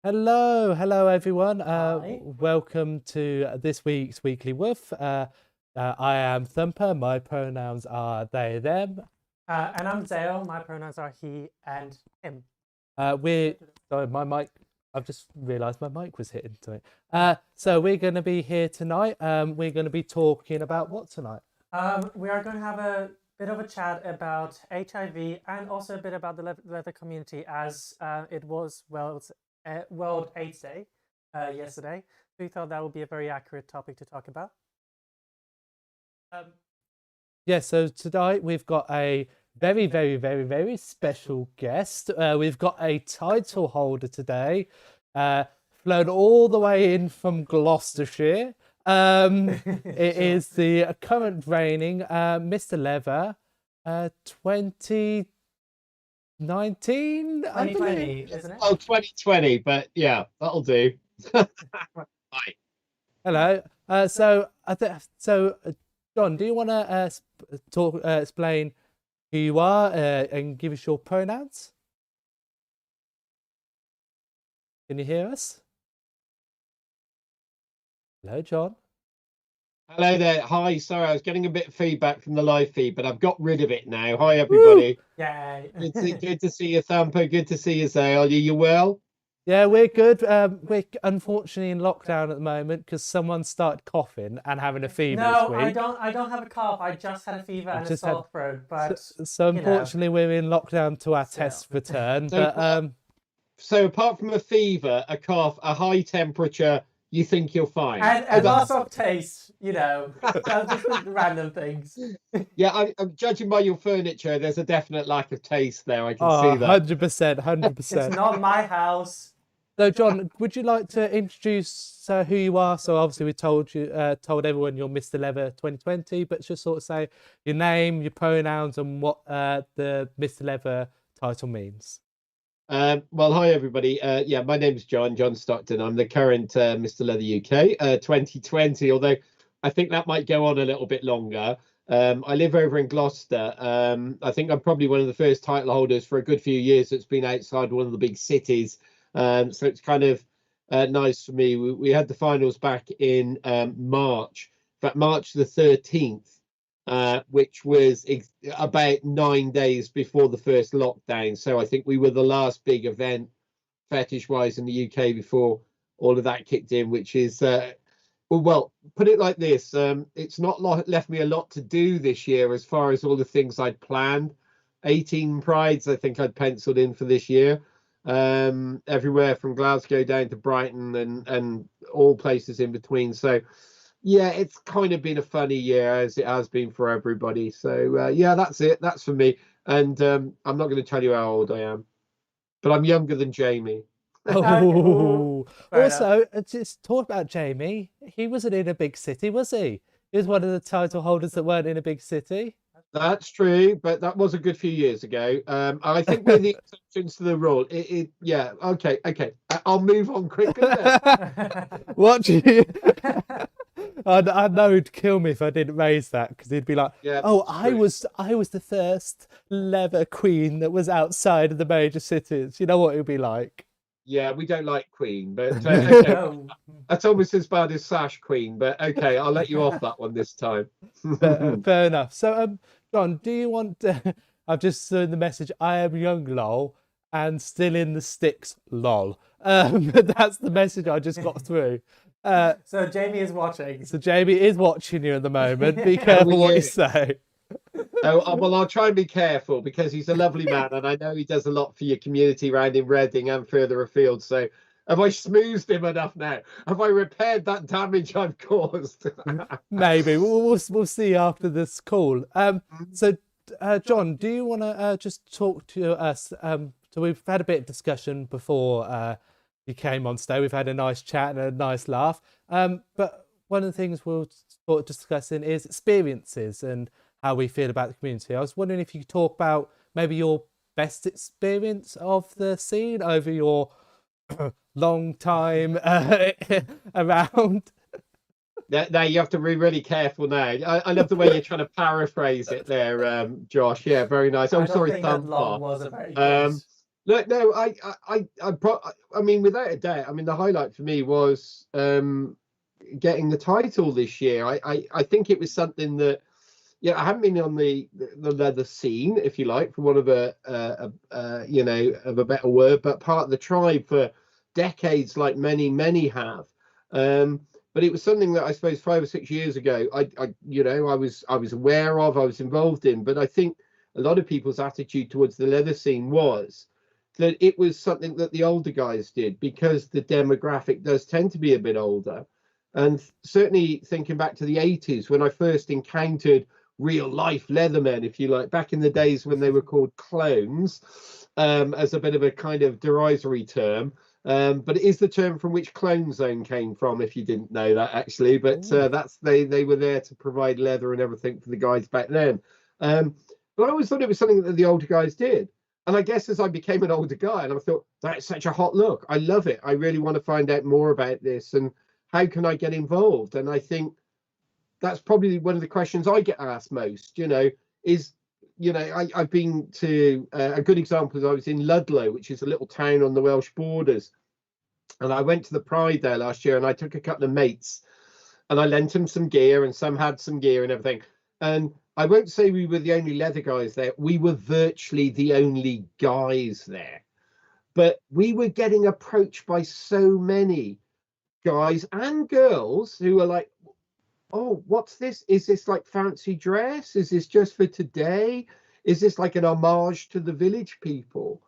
Hello everyone. Hi. Welcome to this week's Weekly Woof. I am Thumper. My pronouns are they, them. And I'm Zael. My pronouns are he and him. We're sorry, my mic. I've just realised my mic was hitting to it. So we're going to be here tonight. We're going to be talking about what tonight? We are going to have a bit of a chat about HIV and also a bit about the leather community, as it was World AIDS Day yesterday. We thought that would be a very accurate topic to talk about. Yeah. So tonight we've got a very special guest. We've got a title holder today, flown all the way in from Gloucestershire. It Sure. is the current reigning Mr. Leather, 2019, I 2020, believe. isn't it? Oh, 2020, but yeah, that'll do. Hi. Hello. John, do you want to explain who you are and give us your pronouns? Can you hear us? Hello, John. Hello there. Hi. Sorry, I was getting a bit of feedback from the live feed, but I've got rid of it now. Hi, everybody. Yay. Good to see you, Thumper. Good to see you, Zael. You well? Yeah, we're good. We're unfortunately in lockdown at the moment because someone started coughing and having a fever No, this week. I don't have a cough. I just had a fever and a sore throat. But So unfortunately, we're in lockdown to our test return. So apart from a fever, a cough, a high temperature, you think you're fine. And lots of taste, just random things. Yeah, I'm judging by your furniture. There's a definite lack of taste there. I can see that. 100%. It's not my house. So, John, would you like to introduce who you are? So, obviously, we told everyone you're Mr. Leather 2020, but just sort of say your name, your pronouns, and what the Mr. Leather title means. Well, hi everybody. Yeah, my name's Jon Stockton. I'm the current Mr. Leather UK 2020, although I think that might go on a little bit longer. I live over in Gloucester. I think I'm probably one of the first title holders for a good few years that's been outside one of the big cities. So it's kind of nice for me. We had the finals back in March, in fact, March the 13th. Which was about 9 days before the first lockdown. So I think we were the last big event fetish-wise in the UK before all of that kicked in, which is, well, put it like this. It's not left me a lot to do this year as far as all the things I'd planned. 18 prides, I think I'd penciled in for this year. Everywhere from Glasgow down to Brighton and all places in between. So yeah, it's kind of been a funny year as it has been for everybody. So yeah, that's it. That's for me. And I'm not going to tell you how old I am, but I'm younger than Jamie. Oh, also, just talk about Jamie. He wasn't in a big city, was he? He was one of the title holders that weren't in a big city. That's true, but that was a good few years ago. I think we're the exceptions to the rule. Yeah, okay. I'll move on quickly then. Watch you. I know he'd kill me if I didn't raise that because he'd be like, Yeah, "Oh, true. I was the first leather queen that was outside of the major cities." You know what it'd be like? Yeah, we don't like Queen, but okay. No. That's almost as bad as Sash Queen, but okay, I'll let you off that one this time. Fair enough. So, John, do you want? I've just seen the message. I am young, lol, and still in the sticks, lol. That's the message I just got through. So Jamie is watching. So Jamie is watching you at the moment. Be careful what you say. Oh, well, I'll try and be careful because he's a lovely man and I know he does a lot for your community around in Reading and further afield. So have I smoothed him enough now? Have I repaired that damage I've caused? Maybe we'll see after this call. So John, do you want to just talk to us? So we've had a bit of discussion before you came on stage. We've had a nice chat and a nice laugh. But one of the things we'll start discussing is experiences and how we feel about the community. I was wondering if you could talk about maybe your best experience of the scene over your long time around. Now you have to be really careful now. I love the way you're trying to paraphrase it there, Josh. Yeah, very nice. I I'm don't sorry, think that long Thumper. was a very good. Look, no, I mean, without a doubt, I mean, the highlight for me was getting the title this year. I think it was something that, yeah, I haven't been on the leather scene, if you like, for one of you know, of a better word, but part of the tribe for decades, like many have. But it was something that I suppose 5 or 6 years ago, you know, I was aware of, I was involved in. But I think a lot of people's attitude towards the leather scene was that it was something that the older guys did, because the demographic does tend to be a bit older. And certainly thinking back to the 80s, when I first encountered real life leathermen, if you like, back in the days when they were called clones, as a bit of a kind of derisory term. But it is the term from which Clone Zone came from, if you didn't know that, actually. But that's they were there to provide leather and everything for the guys back then. But I always thought it was something that the older guys did. And I guess as I became an older guy, and I thought, that's such a hot look. I love it. I really want to find out more about this. And how can I get involved? And I think that's probably one of the questions I get asked most, you know, is, you know, I've been to a good example is I was in Ludlow, which is a little town on the Welsh borders. And I went to the Pride there last year, and I took a couple of mates and I lent them some gear, and some had some gear and everything. And I won't say we were the only leather guys there. We were virtually the only guys there. But we were getting approached by so many guys and girls who were like, oh, what's this? Is this like fancy dress? Is this just for today? Is this like an homage to the village people?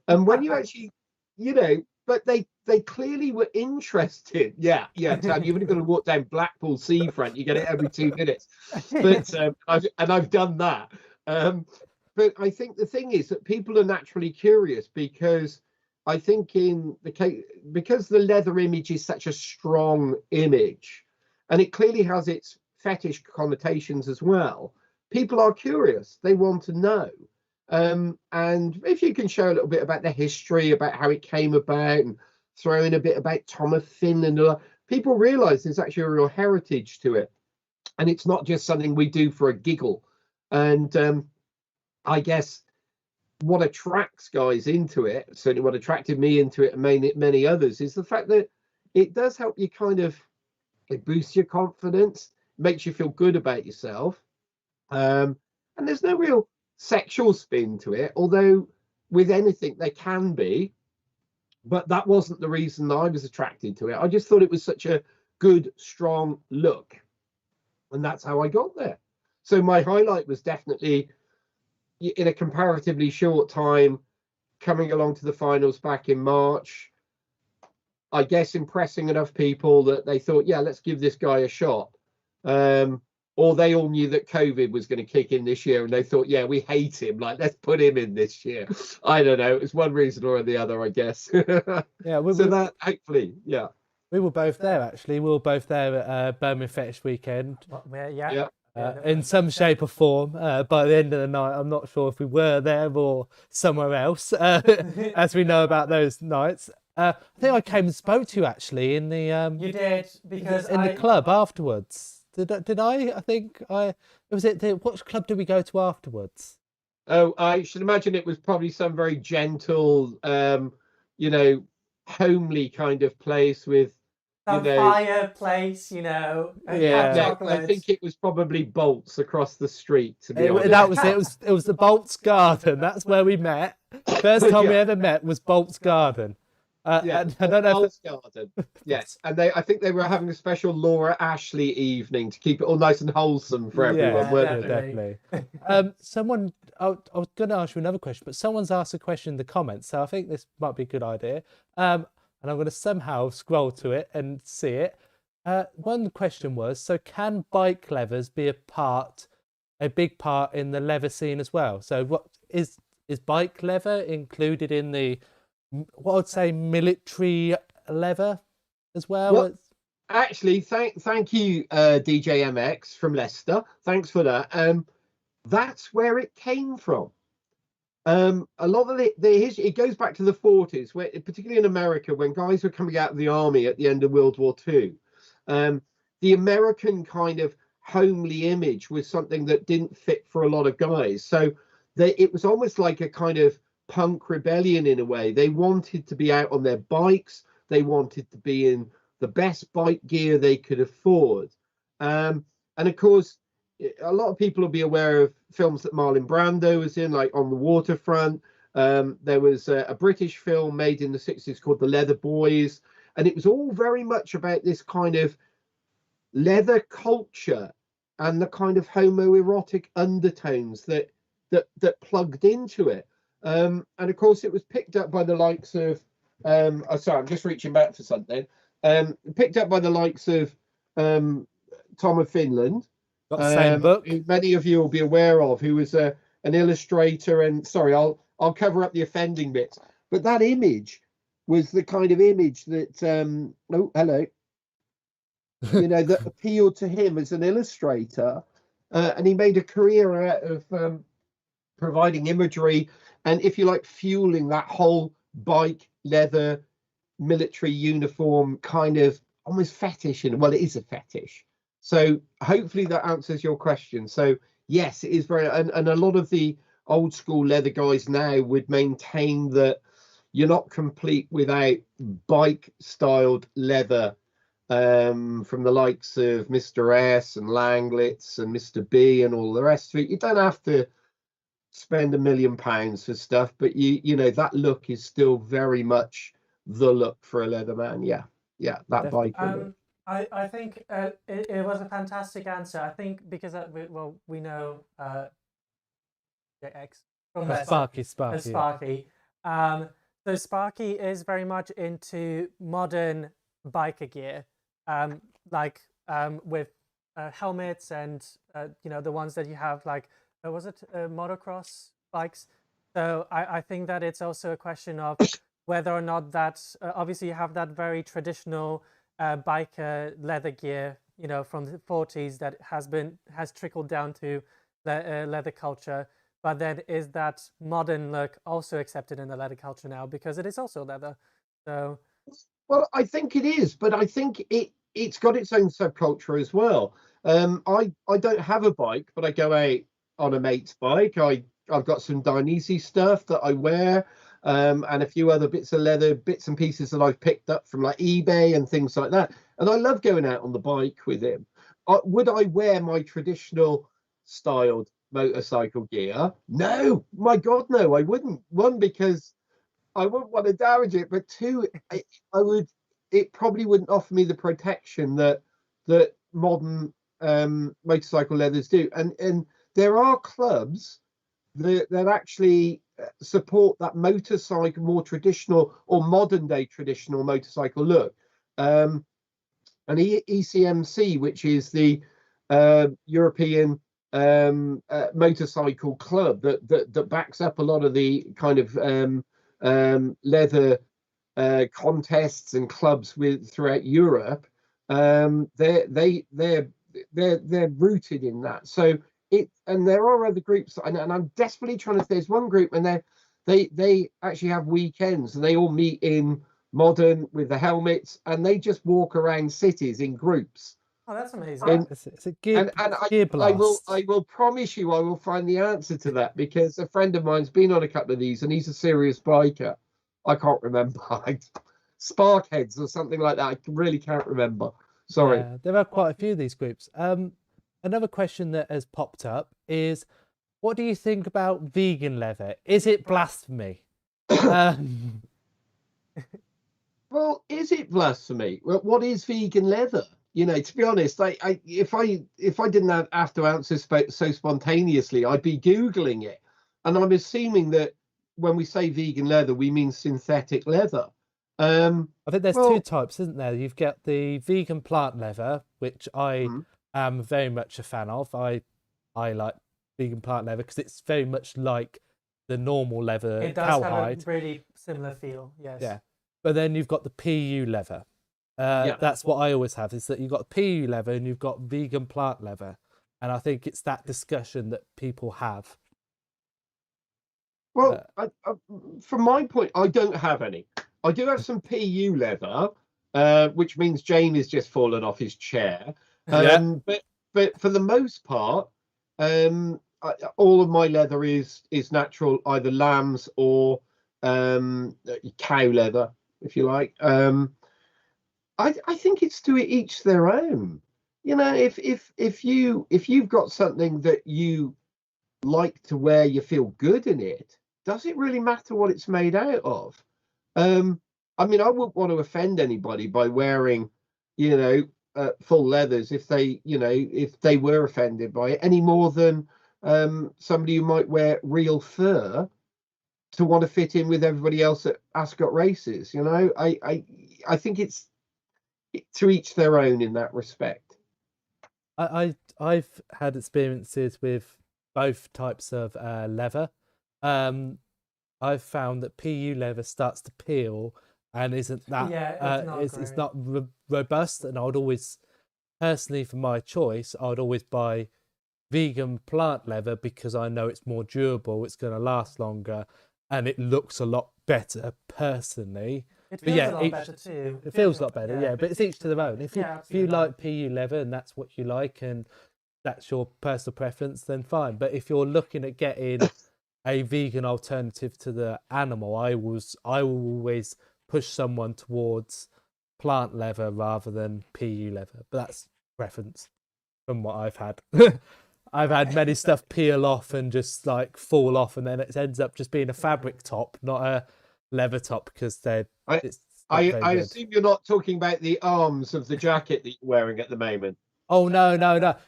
And when you actually, you know, but they clearly were interested. Yeah, Tam, you've only got to walk down Blackpool seafront. You get it every 2 minutes. But I've done that. But I think the thing is that people are naturally curious, because I think in the case, because the leather image is such a strong image, and it clearly has its fetish connotations as well, people are curious. They want to know. And if you can share a little bit about the history, about how it came about, and throw in a bit about Tom of Finland, people realize there's actually a real heritage to it. And it's not just something we do for a giggle. And I guess what attracts guys into it, certainly what attracted me into it and many others, is the fact that it does help you kind of, it boosts your confidence, makes you feel good about yourself. And there's no real sexual spin to it, although with anything there can be. But that wasn't the reason I was attracted to it. I just thought it was such a good, strong look. And that's how I got there. So my highlight was definitely, in a comparatively short time, coming along to the finals back in March, I guess impressing enough people that they thought, yeah, let's give this guy a shot. Or they all knew that COVID was going to kick in this year, and they thought, yeah, we hate him, like, let's put him in this year. I don't know. It was one reason or the other, I guess. Yeah. So that, hopefully, yeah. We were both there, actually. We were both there at Birmingham Fetish Weekend. Yeah. In some shape or form. By the end of the night, I'm not sure if we were there or somewhere else, as we know about those nights. I think I came and spoke to you, actually, in the You did, because in the club afterwards. Did I? I think I was it. What club did we go to afterwards? Oh, I should imagine it was probably some very gentle, you know, homely kind of place with, some fireplace, you know. Yeah, I think it was probably Bolts across the street. To be honest, that was it. It was the Bolts Garden. That's where we met. First time we ever met was Bolts Garden. Yeah, I don't know. Bolts Garden. Yes, and I think they were having a special Laura Ashley evening to keep it all nice and wholesome for everyone. Yeah, definitely. Someone, I was going to ask you another question, but someone's asked a question in the comments, so I think this might be a good idea. And I'm going to somehow scroll to it and see it. One question was, so can bike leathers be a big part in the leather scene as well? So what is bike leather included in the, what I'd say, military leather as well? Actually, thank you, DJ MX from Leicester. Thanks for that. That's where it came from. A lot of it goes back to the 40s, where, particularly in America, when guys were coming out of the army at the end of World War II, the American kind of homely image was something that didn't fit for a lot of guys. So it was almost like a kind of punk rebellion in a way. They wanted to be out on their bikes. They wanted to be in the best bike gear they could afford. And of course, a lot of people will be aware of films that Marlon Brando was in, like On the Waterfront. There was a British film made in the 60s called The Leather Boys, and it was all very much about this kind of leather culture and the kind of homoerotic undertones that plugged into it. And of course, it was picked up by the likes of sorry, I'm just reaching back for something. Picked up by the likes of Tom of Finland, Got the same book. who many of you will be aware of, who was an illustrator. And sorry, I'll cover up the offending bits. But that image was the kind of image that oh, hello, you know, that appealed to him as an illustrator, and he made a career out of providing imagery and, if you like, fueling that whole bike leather military uniform kind of almost fetish. And well, it is a fetish. So hopefully that answers your question. So yes, it is very, and a lot of the old school leather guys now would maintain that you're not complete without bike styled leather, from the likes of Mr. S and Langlitz and Mr. B and all the rest of it. You don't have to spend £1 million for stuff, but you know, that look is still very much the look for a leatherman. Yeah, that biker look. I think it was a fantastic answer. I think because we know X from Sparky. Sparky. So Sparky is very much into modern biker gear, with helmets and you know, the ones that you have, like was it motocross bikes. So I think that it's also a question of whether or not that obviously you have that very traditional biker leather gear, you know, from the 40s that has trickled down to the leather culture. But then is that modern look also accepted in the leather culture now, because it is also leather? So, well, I think it is, but I think it's got its own subculture as well. I don't have a bike, but I go out on a mate's bike. I've got some Dainese stuff that I wear, and a few other bits of leather, bits and pieces that I've picked up from like eBay and things like that. And I love going out on the bike with him. Would I wear my traditional styled motorcycle gear? No, my God, no, I wouldn't. One, because I wouldn't want to damage it, but two, it probably wouldn't offer me the protection that modern motorcycle leathers do. And there are clubs that actually support that motorcycle, more traditional or modern day traditional motorcycle look. And ECMC, which is the European motorcycle club that backs up a lot of the kind of leather contests and clubs throughout Europe, they're rooted in that. So and there are other groups, and I'm desperately trying to. There's one group, and they actually have weekends, and they all meet in modern with the helmets, and they just walk around cities in groups. Oh, that's amazing. And, it's a gear, and gear blast. I will promise you I will find the answer to that, because a friend of mine's been on a couple of these, and he's a serious biker. I can't remember, like Sparkheads or something like that. I really can't remember. Sorry. Yeah, there are quite a few of these groups. Another question that has popped up is, what do you think about vegan leather? Is it blasphemy? Well, is it blasphemy? Well, what is vegan leather? You know, to be honest, if I didn't have to answer so spontaneously, I'd be Googling it. And I'm assuming that when we say vegan leather, we mean synthetic leather. I think there's two types, isn't there? You've got the vegan plant leather, which I am very much a fan of. I like vegan plant leather because it's very much like the normal leather It does cowhide. have a really similar feel, yes. Yeah. But then you've got the PU leather. That's what I always have, is that you've got PU leather and you've got vegan plant leather. And I think it's that discussion that people have. Well, from my point, I don't have any. I do have some PU leather, which means Jamie's just fallen off his chair. But for the most part, all of my leather is natural, either lambs or cow leather, if you like. I think it's to each their own. You know, if you've got something that you like to wear, you feel good in it, does it really matter what it's made out of? I mean, I wouldn't want to offend anybody by wearing, you know, full leathers if they, you know, if they were offended by it, any more than somebody who might wear real fur to want to fit in with everybody else at Ascot races. You know, I think it's to each their own in that respect. I've had experiences with both types of leather. I've found that PU leather starts to peel and isn't that it's not robust, and I would always personally, for my choice, I would always buy vegan plant leather because I know it's more durable, it's going to last longer, and it looks a lot better personally. It feels a lot better too. It feels a lot better, yeah, but it's each to their own. If you like PU leather and that's what you like and that's your personal preference, then fine. But if you're looking at getting a vegan alternative to the animal, I will always push someone towards plant leather rather than PU leather. But that's preference from what I've had. I've had many stuff peel off and just like fall off, and then it ends up just being a fabric top, not a leather top, because I assume you're not talking about the arms of the jacket that you're wearing at the moment. Oh no!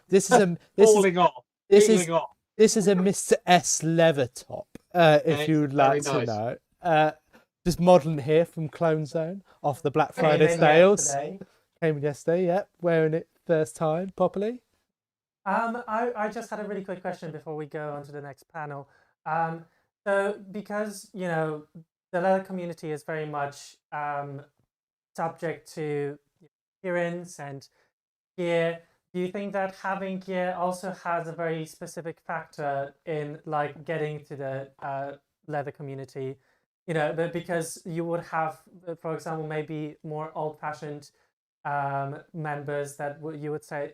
This is a falling off. This is a Mr. S leather top. If you would like to know, just modelling here from Clone Zone off the Black Friday sales. Came in yesterday. Yep, wearing it first time properly. I just had a really quick question before we go on to the next panel. So because, you know, the leather community is very much subject to appearance and gear, do you think that having gear also has a very specific factor in like getting to the leather community? You know, because you would have, for example, maybe more old-fashioned members that would say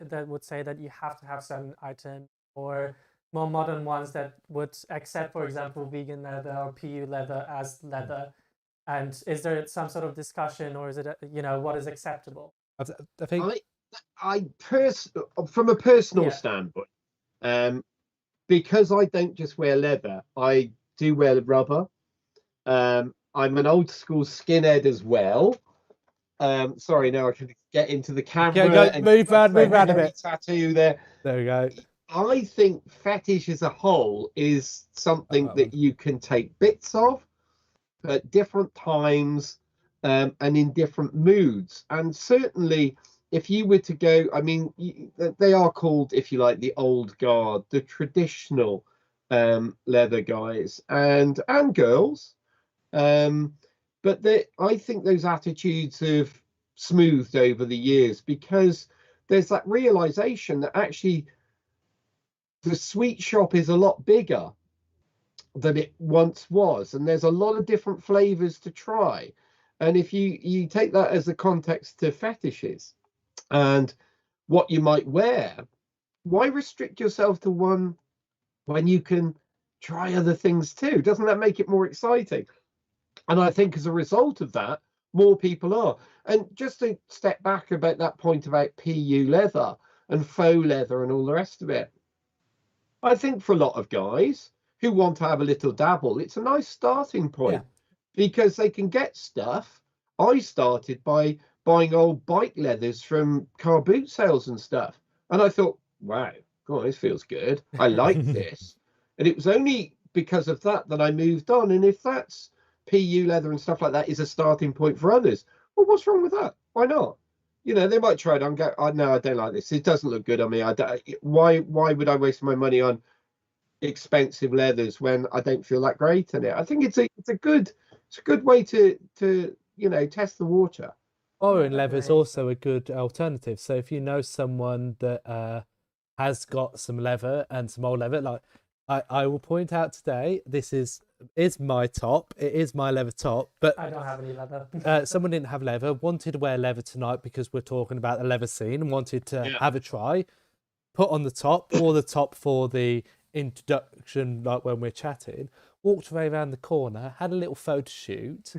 that you have to have certain items, or more modern ones that would accept, for example, vegan leather or PU leather as leather. And is there some sort of discussion, or is it, you know, what is acceptable? I think from a personal standpoint, because I don't just wear leather, I do wear rubber. I'm an old school skinhead as well. Sorry, now I can get into the camera. Move around a bit. Tattoo there. There we go. I think fetish as a whole is something that you can take bits of at different times and in different moods. And certainly, if you were to go, I mean, they are called, if you like, the old guard, the traditional leather guys and girls. But I think those attitudes have smoothed over the years, because there's that realization that actually the sweet shop is a lot bigger than it once was, and there's a lot of different flavors to try. And if you take that as a context to fetishes and what you might wear, why restrict yourself to one when you can try other things too? Doesn't that make it more exciting? And I think as a result of that, more people are. And just to step back about that point about PU leather and faux leather and all the rest of it, I think for a lot of guys who want to have a little dabble, it's a nice starting point, because they can get stuff. I started by buying old bike leathers from car boot sales and stuff. And I thought, wow, God, this feels good. I like this. And it was only because of that that I moved on. And if that's PU leather and stuff like that is a starting point for others, well, what's wrong with that? Why not? You know, they might try it and go, oh, no, I don't like this. It doesn't look good on me. Why would I waste my money on expensive leathers when I don't feel that great in it? I think it's a good way to you know, test the water. Borrowing leather is also a good alternative. So if you know someone that has got some leather and some old leather, like I will point out today, this is my top. It is my leather top, but I don't have any leather. Someone didn't have leather, wanted to wear leather tonight because we're talking about the leather scene, and wanted to have a try. Put on the top, wore the top for the introduction, like when we're chatting, walked away around the corner, had a little photo shoot,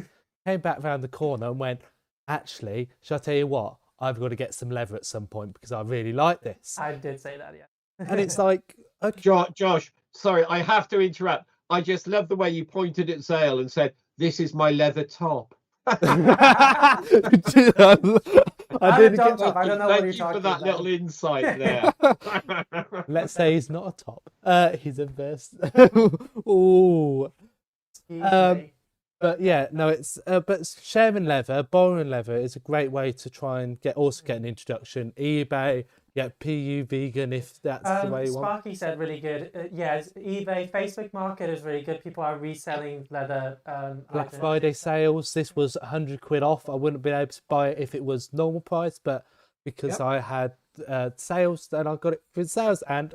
came back round the corner and went, actually, shall I tell you what? I've got to get some leather at some point because I really like this. I did say that, yeah. And it's like, okay. Josh, sorry, I have to interrupt. I just love the way you pointed at Zael and said, "This is my leather top." I didn't get top. I don't know what you're talking for that about. little insight there. Let's say he's not a top. He's a vest. Ooh. But yeah, no, it's but sharing leather, borrowing leather is a great way to try and get an introduction. eBay, yeah, PU vegan if that's the way you want. Sparky said really good. Yeah, eBay, Facebook Market is really good. People are reselling leather. Black items. Friday sales. This was £100 off. I wouldn't have been able to buy it if it was normal price, but because I had sales, then I got it with sales, and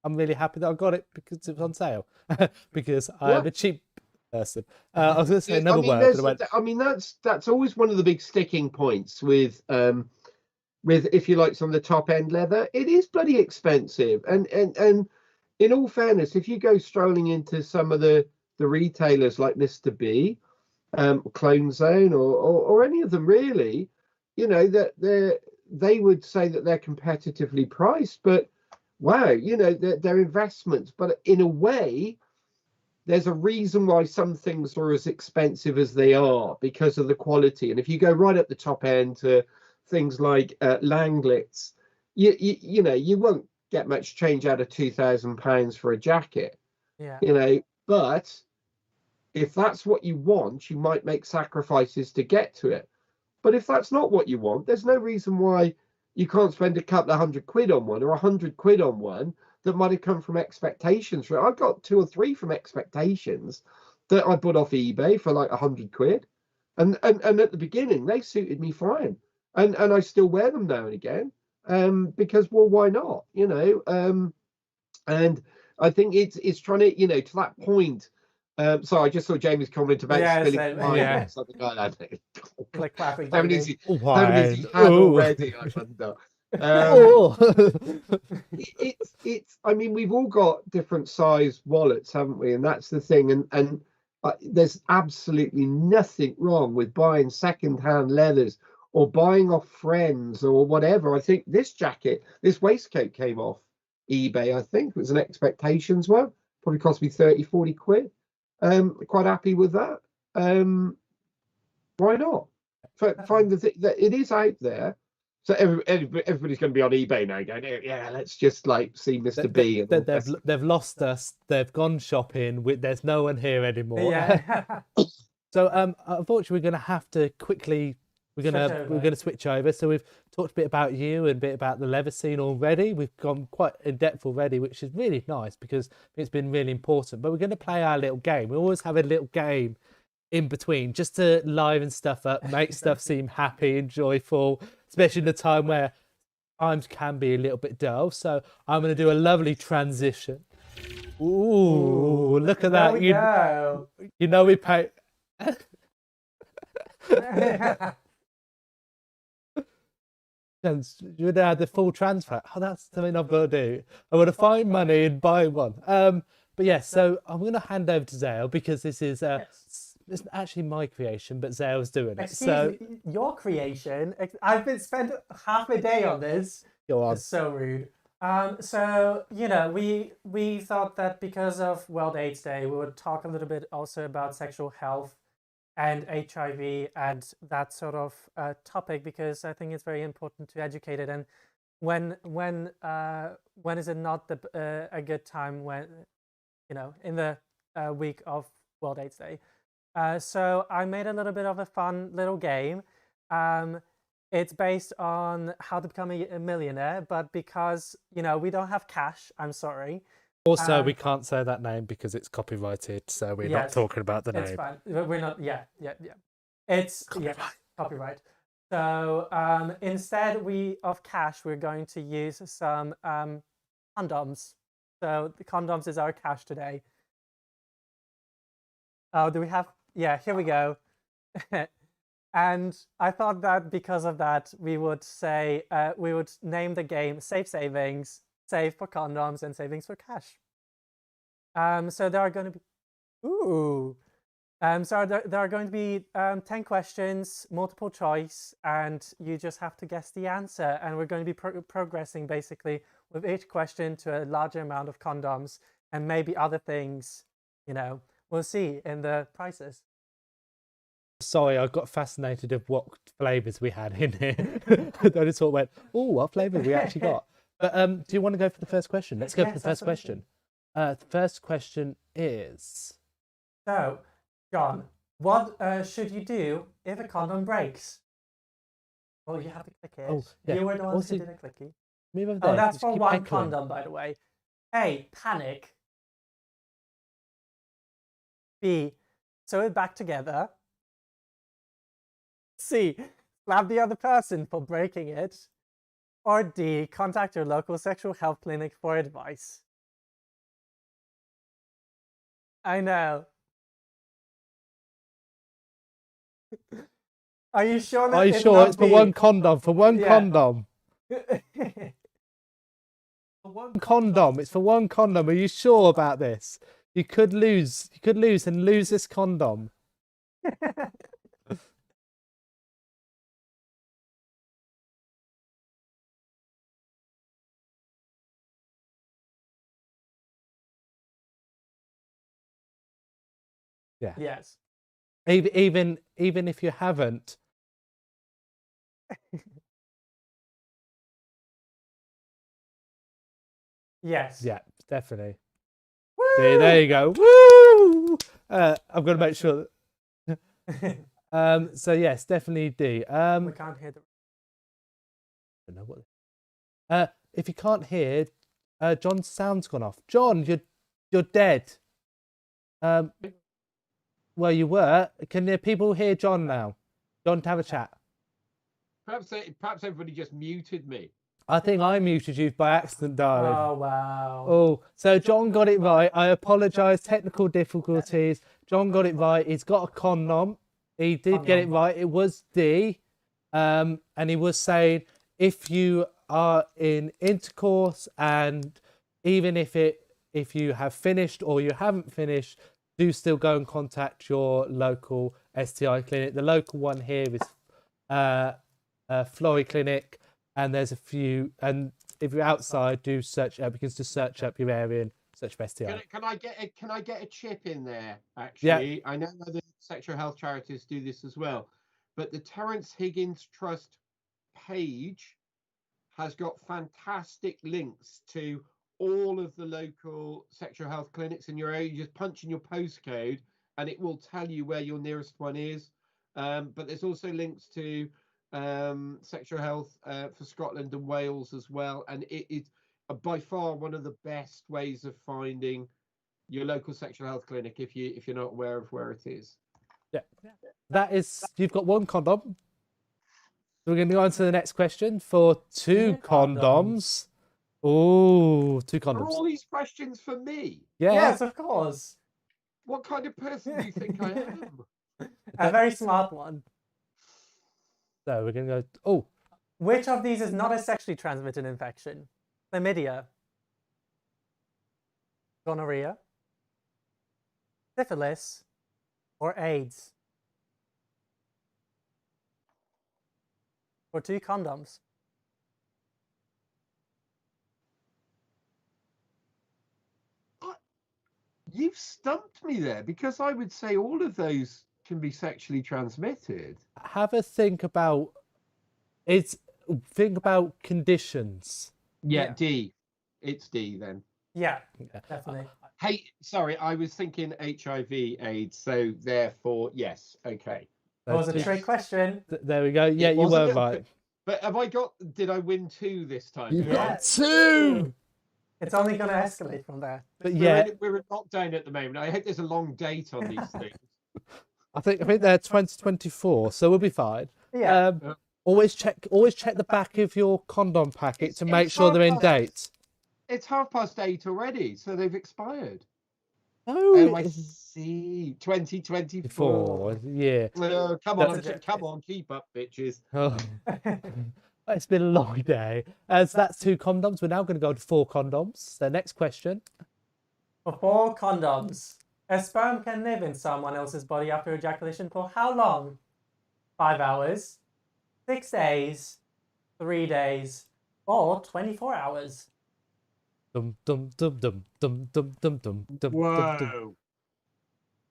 I'm really happy that I got it because it was on sale. Because I am a cheap person. I was going to say another word, but I mean, that's always one of the big sticking points with if you like some of the top end leather. It is bloody expensive, and in all fairness, if you go strolling into some of the retailers like Mr. B, Clone Zone, or any of them really, you know, that they would say that they're competitively priced, but wow, you know, they're investments. But in a way, there's a reason why some things are as expensive as they are, because of the quality. And if you go right at the top end to things like Langlets, you know, you won't get much change out of £2,000 for a jacket. Yeah. You know, but if that's what you want, you might make sacrifices to get to it. But if that's not what you want, there's no reason why you can't spend a couple of £100 on one, or £100 on one that might have come from expectations. I got 2 or 3 from expectations that I bought off eBay for like £100, and at the beginning they suited me fine, and I still wear them now and again, because, well, why not, you know? And I think it's trying to, you know, to that point. So I just saw Jamie's comment about spilling wine, something like that. Click clapping. How many has he had already? I wonder. It's I mean, we've all got different size wallets, haven't we? And that's the thing. And there's absolutely nothing wrong with buying second-hand leathers or buying off friends or whatever. I think this waistcoat came off eBay. I think it was an Expectations one. Probably cost me 30-40 quid. Quite happy with that. Why not? Find the thing that it is out there. So everybody's going to be on eBay now going, yeah, let's just like see Mr. B. And they've lost us. They've gone shopping. There's no one here anymore. Yeah. So unfortunately, we're going to have to quickly. We're going to switch over. So we've talked a bit about you and a bit about the leather scene already. We've gone quite in depth already, which is really nice because it's been really important. But we're going to play our little game. We always have a little game in between just to liven stuff up, make stuff seem happy and joyful, especially in a time where times can be a little bit dull. So I'm going to do a lovely transition. Ooh, look at that. You know we pay... You would have the full transfer. Oh, that's something I've got to do. I'm going to find money and buy one. But yeah, so I'm going to hand over to Zael because this is it's actually my creation, but Zael's doing it. Excuse me, your creation? I've been spent half a day on this. Go on. It's so rude. So, you know, we thought that because of World AIDS Day, we would talk a little bit also about sexual health and HIV and that sort of topic, because I think it's very important to educate it. And when is it not a good time, when, you know, in the week of World AIDS Day? So I made a little bit of a fun little game. It's based on how to become a millionaire, but because, you know, we don't have cash, I'm sorry. Also, we can't say that name because it's copyrighted, so we're not talking about the name. It's fine. We're not. Yeah. It's copyright. So instead, of cash, we're going to use some condoms. So the condoms is our cash today. Oh, do we have? Yeah, here we go. And I thought that because of that, we would say we would name the game Safe Savings. save for condoms and savings for cash. So there are going to be, so there are going to be 10 questions, multiple choice, and you just have to guess the answer. And we're going to be progressing basically with each question to a larger amount of condoms and maybe other things, you know, we'll see in the prices. Sorry, I got fascinated of what flavours we had in here. I just sort of went, oh, what flavour we actually got? But do you want to go for the first question? Let's go for the first question. The first question is... So, John, what should you do if a condom breaks? Well, you have to click it. Oh, yeah. You were the one Also, who did a clicky. move over there. Oh, that's Just for keep one echoing. condom, by the way. A, panic. B, sew it back together. C, slap the other person for breaking it. Or D, contact your local sexual health clinic for advice. I know. Are you sure that Are you it's sure not it's for B? one condom? For one Yeah. condom. For one condom. It's for one condom. Are you sure about this? You could lose. You could lose and lose this condom. Yeah. Yes. Even if you haven't. Yes. Yeah, definitely. Woo! There you go. Woo! I'm going to make sure. So yes, definitely D. We can't hear the. I don't know what. If you can't hear, John's sound's gone off. John, you're dead. Well, you were. Can the people hear John now? John, have a chat. Perhaps everybody just muted me. I think I muted you by accident, darling. Oh wow. Oh, so John got it right. I apologise. Technical difficulties. John got it right. He's got a condom. He did get it right. It was D. And he was saying if you are in intercourse and even if you have finished or you haven't finished, do still go and contact your local STI clinic. The local one here is F.O.D clinic, and there's a few. And if you're outside, do search up. You can just search up your area and search for STI. Can I get a chip in there? Actually, I know other sexual health charities do this as well, but the Terence Higgins Trust page has got fantastic links to all of the local sexual health clinics in your area. You just punch in your postcode and it will tell you where your nearest one is. But there's also links to sexual health for Scotland and Wales as well. And it is by far one of the best ways of finding your local sexual health clinic if you're not aware of where it is. Yeah. That is, you've got one condom. We're going to go on to the next question for two condoms. Oh, two condoms. Are all these questions for me? Yeah. Yes, of course. What kind of person do you think I am? A very smart one. So we're going to go. Oh. Which of these is not a sexually transmitted infection? Chlamydia, gonorrhea, syphilis, or AIDS? For two condoms. You've stumped me there because I would say all of those can be sexually transmitted. Have a think about conditions. Yeah, D. It's D then. Yeah, definitely. Hey, sorry, I was thinking HIV AIDS, so therefore, yes, okay. That was a trick question. There we go. Yeah, you were right. But did I win two this time? You got two! It's only going to escalate from there. But yeah, we're in lockdown at the moment. I hope there's a long date on these things. I think they're 2024, so we'll be fine. Yeah. Always check the back of your condom packet to make sure they're in date. It's 8:30 already, so they've expired. Oh, I see. 2024. 4, yeah. Come on, keep up, bitches. Oh. It's been a long day. So that's 2 condoms. We're now going to go to 4 condoms. So next question. For 4 condoms, a sperm can live in someone else's body after ejaculation for how long? 5 hours, 6 days, 3 days, or 24 hours? Dum dum dum dum dum dum dum dum dum. Whoa.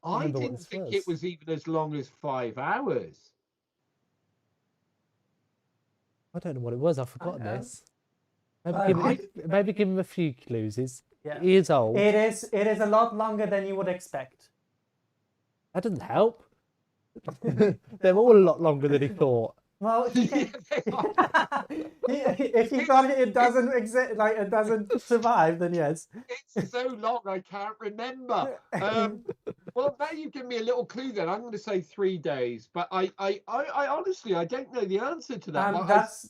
I remember what didn't this think was. it was even as long as 5 hours. I don't know what it was. I've forgotten this. Maybe give him a few clues. He is old. It is a lot longer than you would expect. That doesn't help. They're all a lot longer than he thought. Well, if you thought it doesn't exist, like it doesn't survive, then yes. It's so long I can't remember. Well, now you've given me a little clue. Then I'm going to say 3 days, but I honestly I don't know the answer to that.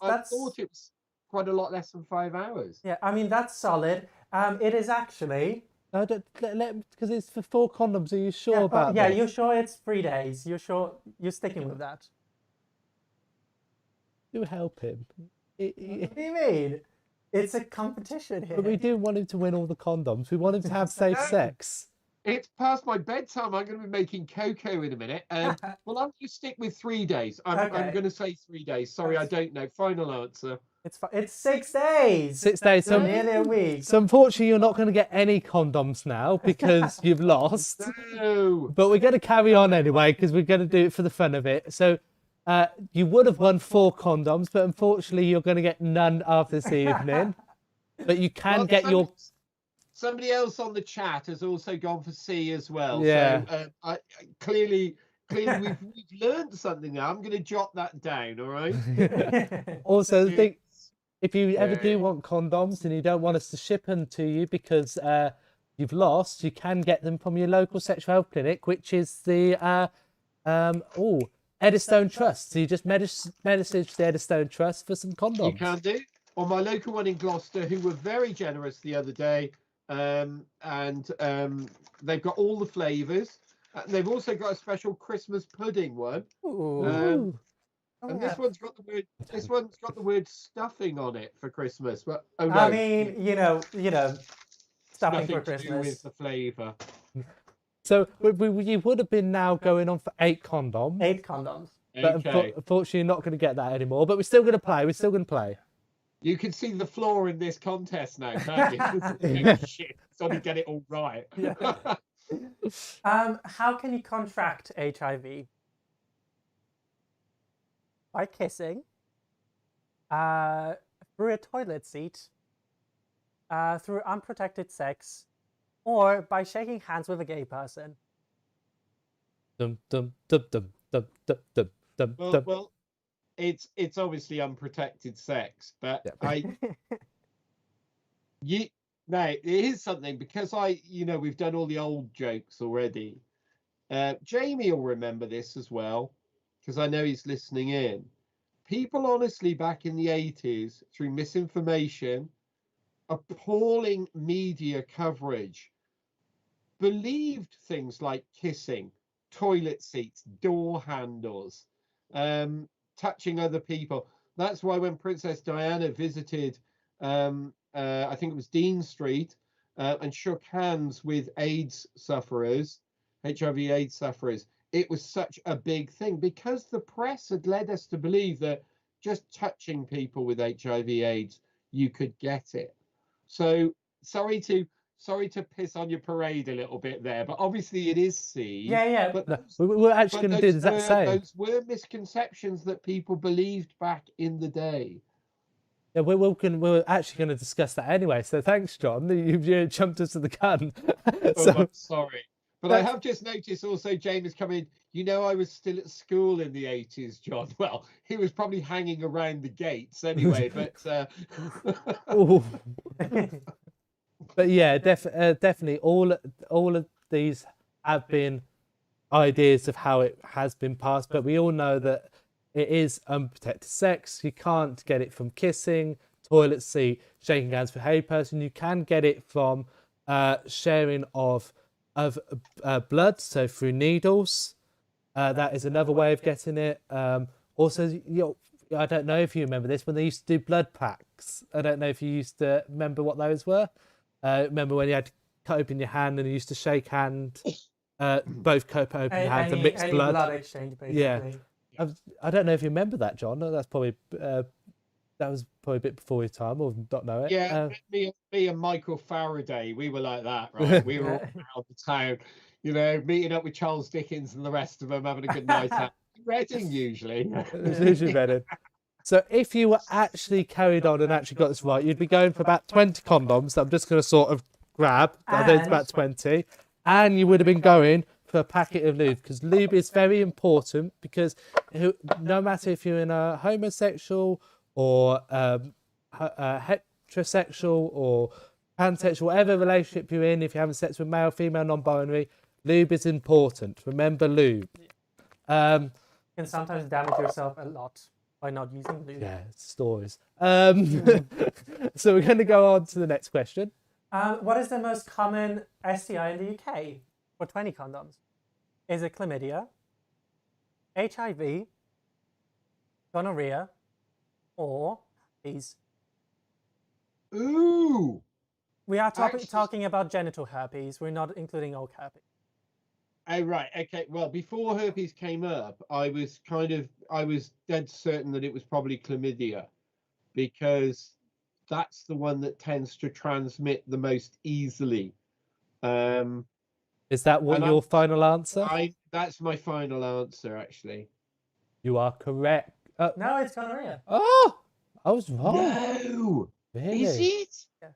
I thought it was quite a lot less than 5 hours. Yeah, I mean that's solid. It is actually. No, because it's for 4 condoms. Are you sure about Yeah, this? you're sure it's 3 days. You're sure you're sticking with that. Do help him. What do you mean? It's a competition here. But we do want him to win all the condoms. We want him to have safe sex. It's past my bedtime. I'm going to be making cocoa in a minute. Well, I'm going to stick with 3 days. I'm going to say 3 days. Sorry, I don't know. Final answer. It's 6 days. 6 days. So nearly a week. So unfortunately, you're not going to get any condoms now because you've lost. No. But we're going to carry on anyway because we're going to do it for the fun of it. So you would have won 4 condoms, but unfortunately, you're going to get none after this evening. But you can get your... Somebody else on the chat has also gone for C as well. Yeah. So clearly we've learned something now. I'm going to jot that down, all right? Also, think if you ever do want condoms and you don't want us to ship them to you because you've lost, you can get them from your local sexual health clinic, which is the Eddystone Trust. So you just message the Eddystone Trust for some condoms. You can do. Or my local one in Gloucester, who were very generous the other day, and they've got all the flavours. They've also got a special Christmas pudding one. And this one's got the word stuffing on it for Christmas. But oh no, I mean, you know, stuffing for nothing to do Christmas. with the flavour. So you would have been now going on for 8 condoms. 8 condoms. But unfortunately, you're not going to get that anymore. But we're still going to play. We're still going to play. You can see the flaw in this contest now, can't you? Shit, somebody get it all right. How can you contract HIV? By kissing, through a toilet seat, through unprotected sex, or by shaking hands with a gay person. Well, it's obviously unprotected sex, but now it is something because we've done all the old jokes already. Jamie will remember this as well because I know he's listening in. People honestly back in the 80s, through misinformation, appalling media coverage, believed things like kissing, toilet seats, door handles, touching other people. That's why when Princess Diana visited, I think it was Dean Street, and shook hands with AIDS sufferers, HIV AIDS sufferers, it was such a big thing because the press had led us to believe that just touching people with HIV AIDS, you could get it. So sorry to piss on your parade a little bit there, but obviously it is C. Yeah. But we're actually going to do the exact same. Those were misconceptions that people believed back in the day. Yeah, we're actually going to discuss that anyway. So thanks, John. You jumped us to the gun. I'm sorry. But I have just noticed also, James coming in, I was still at school in the 80s, John. Well, he was probably hanging around the gates anyway, but... But yeah, definitely all of these have been ideas of how it has been passed, but we all know that it is unprotected sex. You can't get it from kissing, toilet seat, shaking hands with a person. You can get it from sharing of blood, so through needles. That is another way of getting it. Also, I don't know if you remember this, when they used to do blood packs. I don't know if you used to remember what those were. Remember when you had to cut open your hand and you used to shake hand, both cut open hands and mix any blood. exchange, basically. Yeah. I don't know if you remember that, John. That's probably that was probably a bit before your time, or not know it. Yeah, me and Michael Faraday, we were like that, right? We were all around the town, meeting up with Charles Dickens and the rest of them, having a good night out. Reading usually. It's usually Reading. So if you were actually carried on and actually got this right, you'd be going for about 20 condoms that I'm just going to sort of grab. I think it's about 20. And you would have been going for a packet of lube, because lube is very important, because no matter if you're in a homosexual or heterosexual or pansexual, whatever relationship you're in, if you're having sex with male, female, non-binary, lube is important. Remember lube. You can sometimes damage yourself a lot by not using lube. Yeah, stories. So we're going to go on to the next question. What is the most common STI in the UK for 20 condoms? Is it chlamydia, HIV, gonorrhea, or herpes? Ooh. We are talking about genital herpes. We're not including old herpes. Oh, right. Okay. Well, before herpes came up, I was dead certain that it was probably chlamydia, because that's the one that tends to transmit the most easily. Is that what your final answer? That's my final answer, actually. You are correct. No, it's gonorrhea. Oh, I was wrong. No. Really? Is it? Yeah.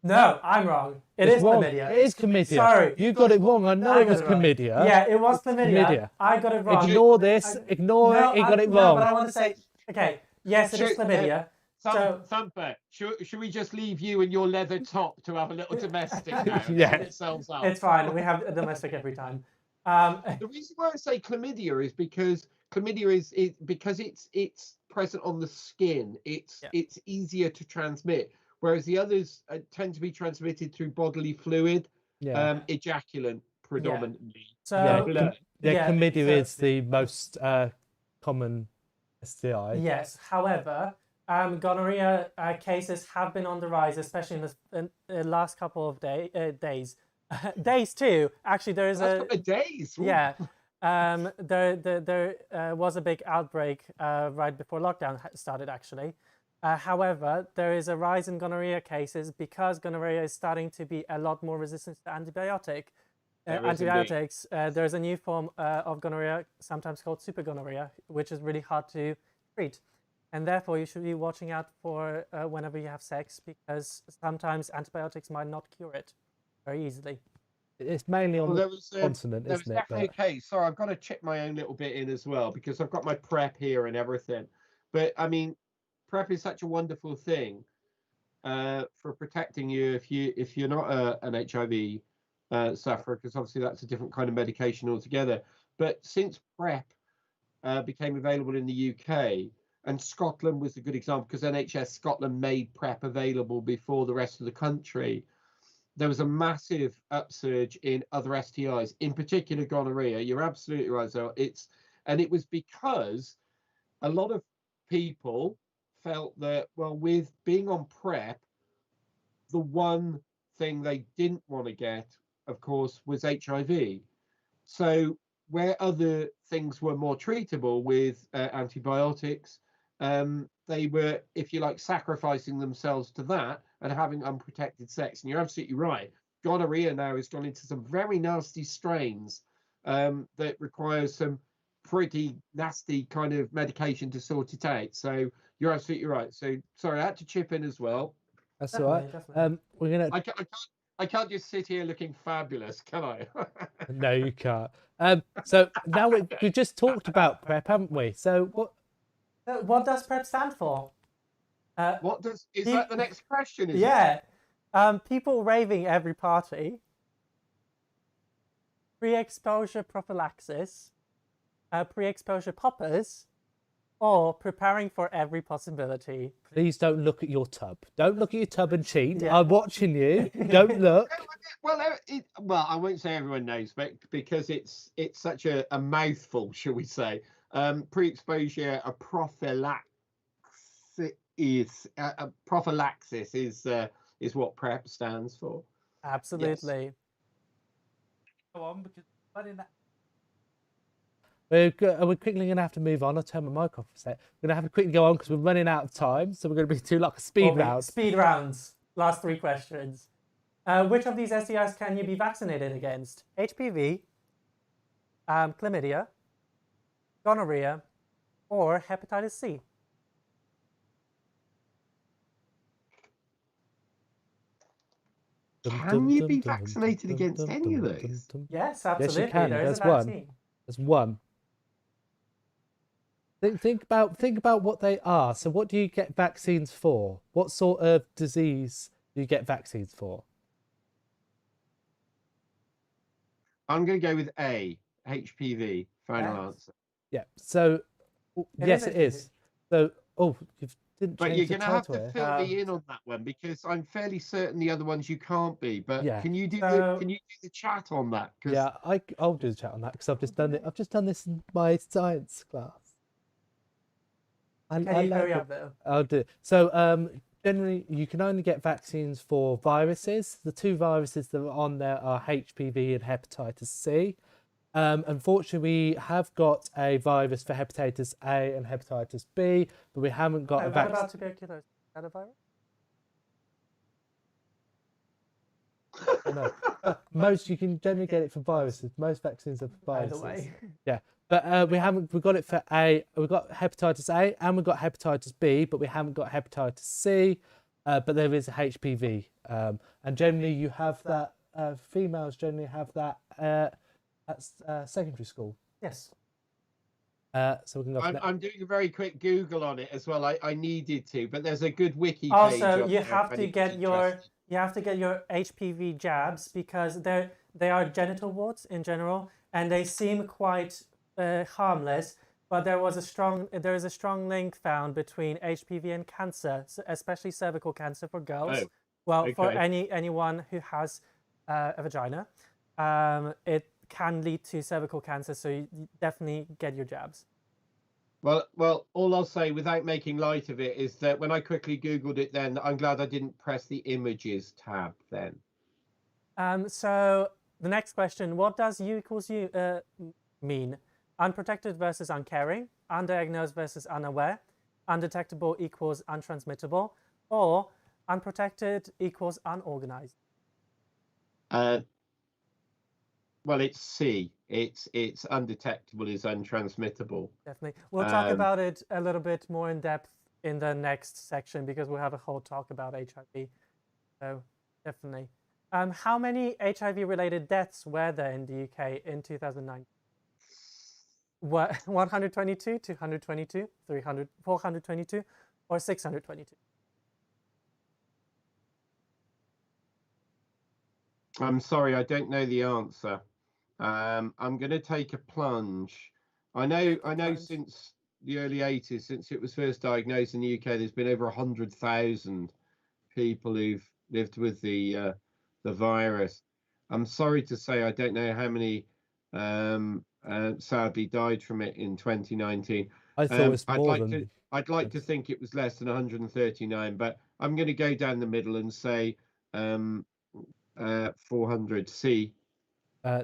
No, I'm wrong. It's wrong. chlamydia. It is chlamydia. Sorry. You got it wrong. I know it was chlamydia. Yeah, it was chlamydia. I got it wrong. Ignore this. Ignore it. You got it wrong. But I want to say, okay, yes, it is chlamydia. Thumper, should we just leave you and your leather top to have a little domestic now? Yeah. It's fine. We have a domestic every time. The reason why I say chlamydia is because it's present on the skin. It's easier to transmit, whereas the others tend to be transmitted through bodily fluid, ejaculant predominantly. So chlamydia is the most common STI. Yes, however, gonorrhea cases have been on the rise, especially in the last couple of days. Days too. Actually, there is days. Ooh. Yeah. There was a big outbreak right before lockdown started, actually. However, there is a rise in gonorrhea cases because gonorrhea is starting to be a lot more resistant to antibiotics. There's a new form of gonorrhea, sometimes called super gonorrhea, which is really hard to treat. And therefore, you should be watching out for whenever you have sex, because sometimes antibiotics might not cure it very easily. It's mainly on the continent, there was isn't it? Definitely a case. Sorry, I've got to chip my own little bit in as well, because I've got my PrEP here and everything. But I mean, PrEP is such a wonderful thing for protecting you if you're not an HIV sufferer, because obviously that's a different kind of medication altogether. But since PrEP became available in the UK, and Scotland was a good example, because NHS Scotland made PrEP available before the rest of the country, there was a massive upsurge in other STIs, in particular gonorrhea. You're absolutely right, Zael. It was because a lot of people felt that, well, with being on PrEP, the one thing they didn't want to get, of course, was HIV. So where other things were more treatable with antibiotics, they were, if you like, sacrificing themselves to that and having unprotected sex. And you're absolutely right. Gonorrhea now has gone into some very nasty strains that requires some pretty nasty kind of medication to sort it out. So you're absolutely right. So sorry, I had to chip in as well. That's all right. We're gonna. I can't just sit here looking fabulous, can I? No, you can't. So now we just talked about PrEP, haven't we? So what does PrEP stand for? Is that the next question? People raving every party. Pre-exposure prophylaxis. Pre-exposure poppers. Or preparing for every possibility. Please don't look at your tub. Don't look at your tub and cheat. I'm watching you. Don't look. Well, I won't say everyone knows, but because it's such a mouthful, shall we say. Pre-exposure, a prophylaxis is what PrEP stands for. Absolutely. Yes. Go on, because we're quickly going to have to move on. I'll turn my mic off for a sec. We're going to have to quickly go on because we're running out of time. So we're going to be too like a speed round. Speed rounds. Last 3 questions. Which of these STIs can you be vaccinated against? HPV, chlamydia, gonorrhea, or hepatitis C? Can you be vaccinated against any of those? Yes, absolutely. Yes, you can. There is There's a vaccine. There's one. Think about what they are. So what do you get vaccines for? What sort of disease do you get vaccines for? I'm going to go with A, HPV. Final Yes. answer. Yeah. So yes, it is. So you didn't But change you're the going to have title to here. fill me in on that one because I'm fairly certain the other ones you can't be. But Yeah. can you do the chat on that? Yeah, I'll do the chat on that because I've just done it. I've just done this in my science class. Can you hurry up though? I'll do it. So generally, you can only get vaccines for viruses. The 2 viruses that are on there are HPV and hepatitis C. Unfortunately, we have got a virus for hepatitis A and hepatitis B, but we haven't got a vaccine. What about tuberculosis? Is that a virus? No. Most you can generally get it for viruses. Most vaccines are for viruses. Either way. Yeah, but we've got it for A. We've got hepatitis A and we've got hepatitis B, but we haven't got hepatitis C. But there is HPV, and generally you have that. Females generally have that at secondary school. Yes. So we can go. I'm doing a very quick Google on it as well. I needed to, but there's a good wiki page. Also, you have to get your HPV jabs because they are genital warts in general, and they seem quite harmless. But there is a strong link found between HPV and cancer, especially cervical cancer for girls. Oh, well, okay. for anyone who has a vagina, it can lead to cervical cancer. So you definitely get your jabs. Well, all I'll say without making light of it is that when I quickly Googled it then, I'm glad I didn't press the images tab then. So the next question, what does U equals U mean? Unprotected versus uncaring, undiagnosed versus unaware, undetectable equals untransmittable, or unprotected equals unorganized? Well, it's C. It's undetectable is untransmittable. Definitely. We'll talk about it a little bit more in depth in the next section because we'll have a whole talk about HIV. So definitely. How many HIV-related deaths were there in the UK in 2009? 122, 222, 300, 422, or 622? I'm sorry, I don't know the answer. I'm going to take a plunge. I know since the early 80s, since it was first diagnosed in the UK, there's been over 100,000 people who've lived with the virus. I'm sorry to say I don't know how many sadly died from it in 2019. I thought it was more than. I'd like to think it was less than 139, but I'm going to go down the middle and say 400 C.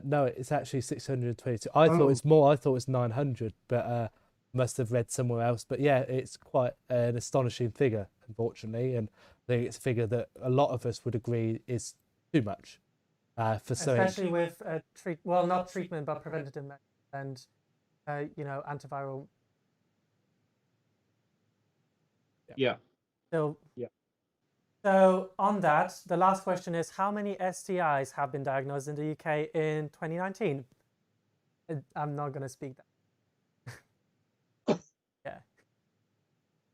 No, it's actually 622. I thought it's more. I thought it's 900, but must have read somewhere else. But yeah, it's quite an astonishing figure, unfortunately, and I think it's a figure that a lot of us would agree is too much for so. Especially with not treatment, but preventative measures and antiviral. Yeah. So on that, the last question is, how many STIs have been diagnosed in the UK in 2019? I'm not going to speak that. Yeah.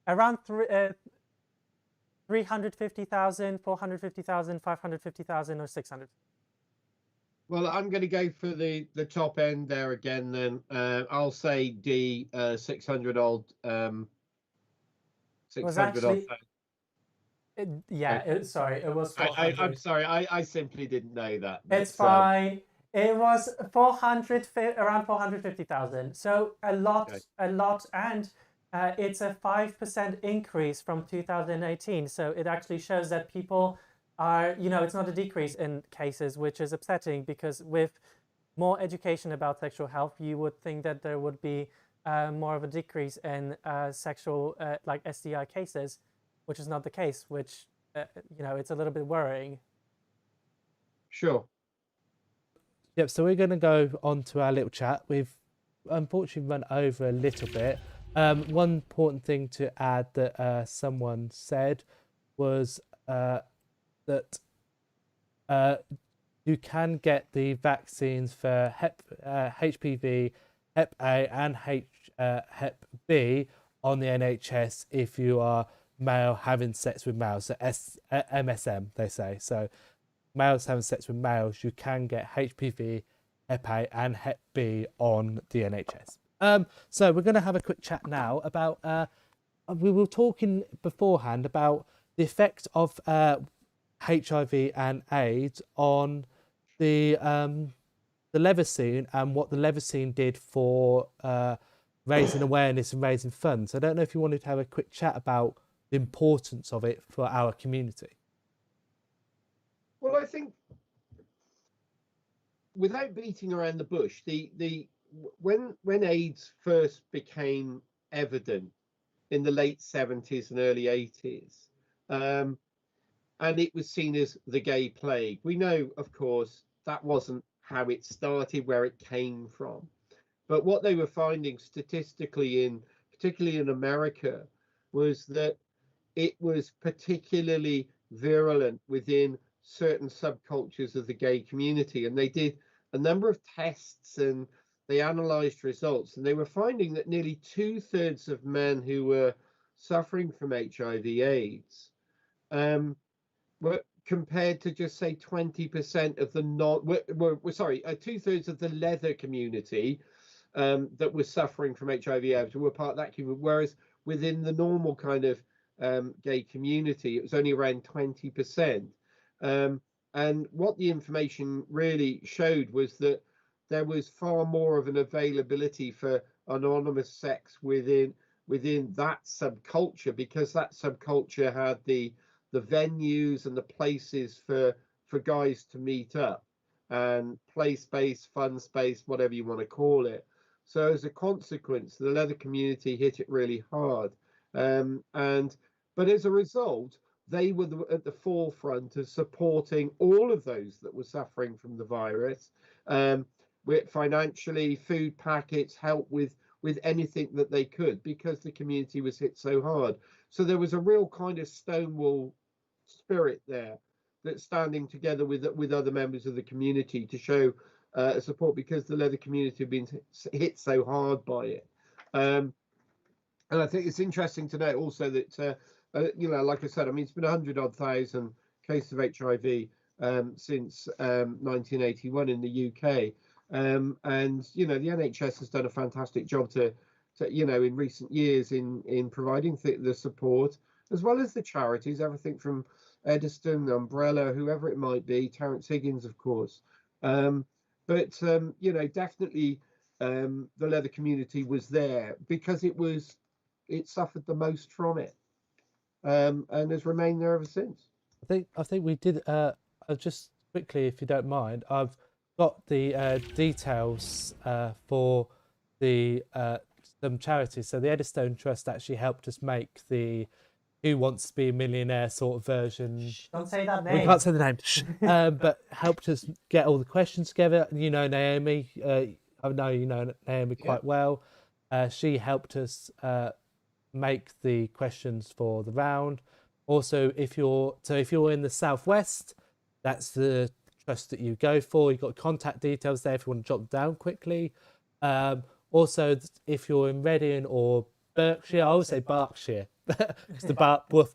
Around 350,000, 450,000, 550,000, or 600. Well, I'm going to go for the top end there again then. I'll say D, 600 odd. 600 odd. Sorry, it was 400. I'm sorry, I simply didn't know that. It's fine. It was around 450,000. So a lot, and it's a 5% increase from 2018. So it actually shows that people are, it's not a decrease in cases, which is upsetting, because with more education about sexual health, you would think that there would be more of a decrease in sexual, like STI cases, which is not the case, which, it's a little bit worrying. Sure. Yep, so we're going to go on to our little chat. We've unfortunately run over a little bit. One important thing to add that someone said was that you can get the vaccines for HPV, Hep A and Hep B on the NHS if you are male having sex with males. So MSM, they say. So males having sex with males, you can get HPV, Hep A and Hep B on the NHS. So we're going to have a quick chat now about, we were talking beforehand about the effect of HIV and AIDS on the Levocine and what the Levocine did for raising awareness and raising funds. I don't know if you wanted to have a quick chat about the importance of it for our community. Well, I think, without beating around the bush, when AIDS first became evident in the late 70s and early 80s, and it was seen as the gay plague, we know, of course, that wasn't how it started, where it came from. But what they were finding statistically, particularly in America, was that it was particularly virulent within certain subcultures of the gay community. And they did a number of tests and they analyzed results, and they were finding that nearly 2/3 of men who were suffering from HIV AIDS were compared to just say 20% of the 2/3 of the leather community that was suffering from HIV AIDS were part of that community, whereas within the normal kind of gay community, it was only around 20%. And what the information really showed was that there was far more of an availability for anonymous sex within that subculture, because that subculture had the venues and the places for guys to meet up, and play space, fun space, whatever you want to call it. So as a consequence, the leather community hit it really hard. But as a result, they were at the forefront of supporting all of those that were suffering from the virus, with financially, food packets, help with anything that they could, because the community was hit so hard. So there was a real kind of Stonewall spirit there, that's standing together with other members of the community to show support, because the leather community had been hit so hard by it. And I think it's interesting to note also that, like I said, I mean, it's been 100,000 cases of HIV since 1981 in the UK. And, the NHS has done a fantastic job to in recent years in providing the support, as well as the charities, everything from Eddystone, Umbrella, whoever it might be, Terence Higgins, of course. But definitely the leather community was there because it suffered the most from it, and has remained there ever since. I think we did. Just quickly, if you don't mind, I've got the details for the some charities. So the Eddystone Trust actually helped us make the Who Wants to Be a Millionaire sort of version. Don't say that name. We can't say the name. But helped us get all the questions together. Naomi. I know you know Naomi quite well. She helped us make the questions for the round. Also, if you're in the Southwest, that's the trust that you go for. You've got contact details there if you want to jot them down quickly. Also, if you're in Reading or Berkshire, I always say Berkshire. It's the Woof.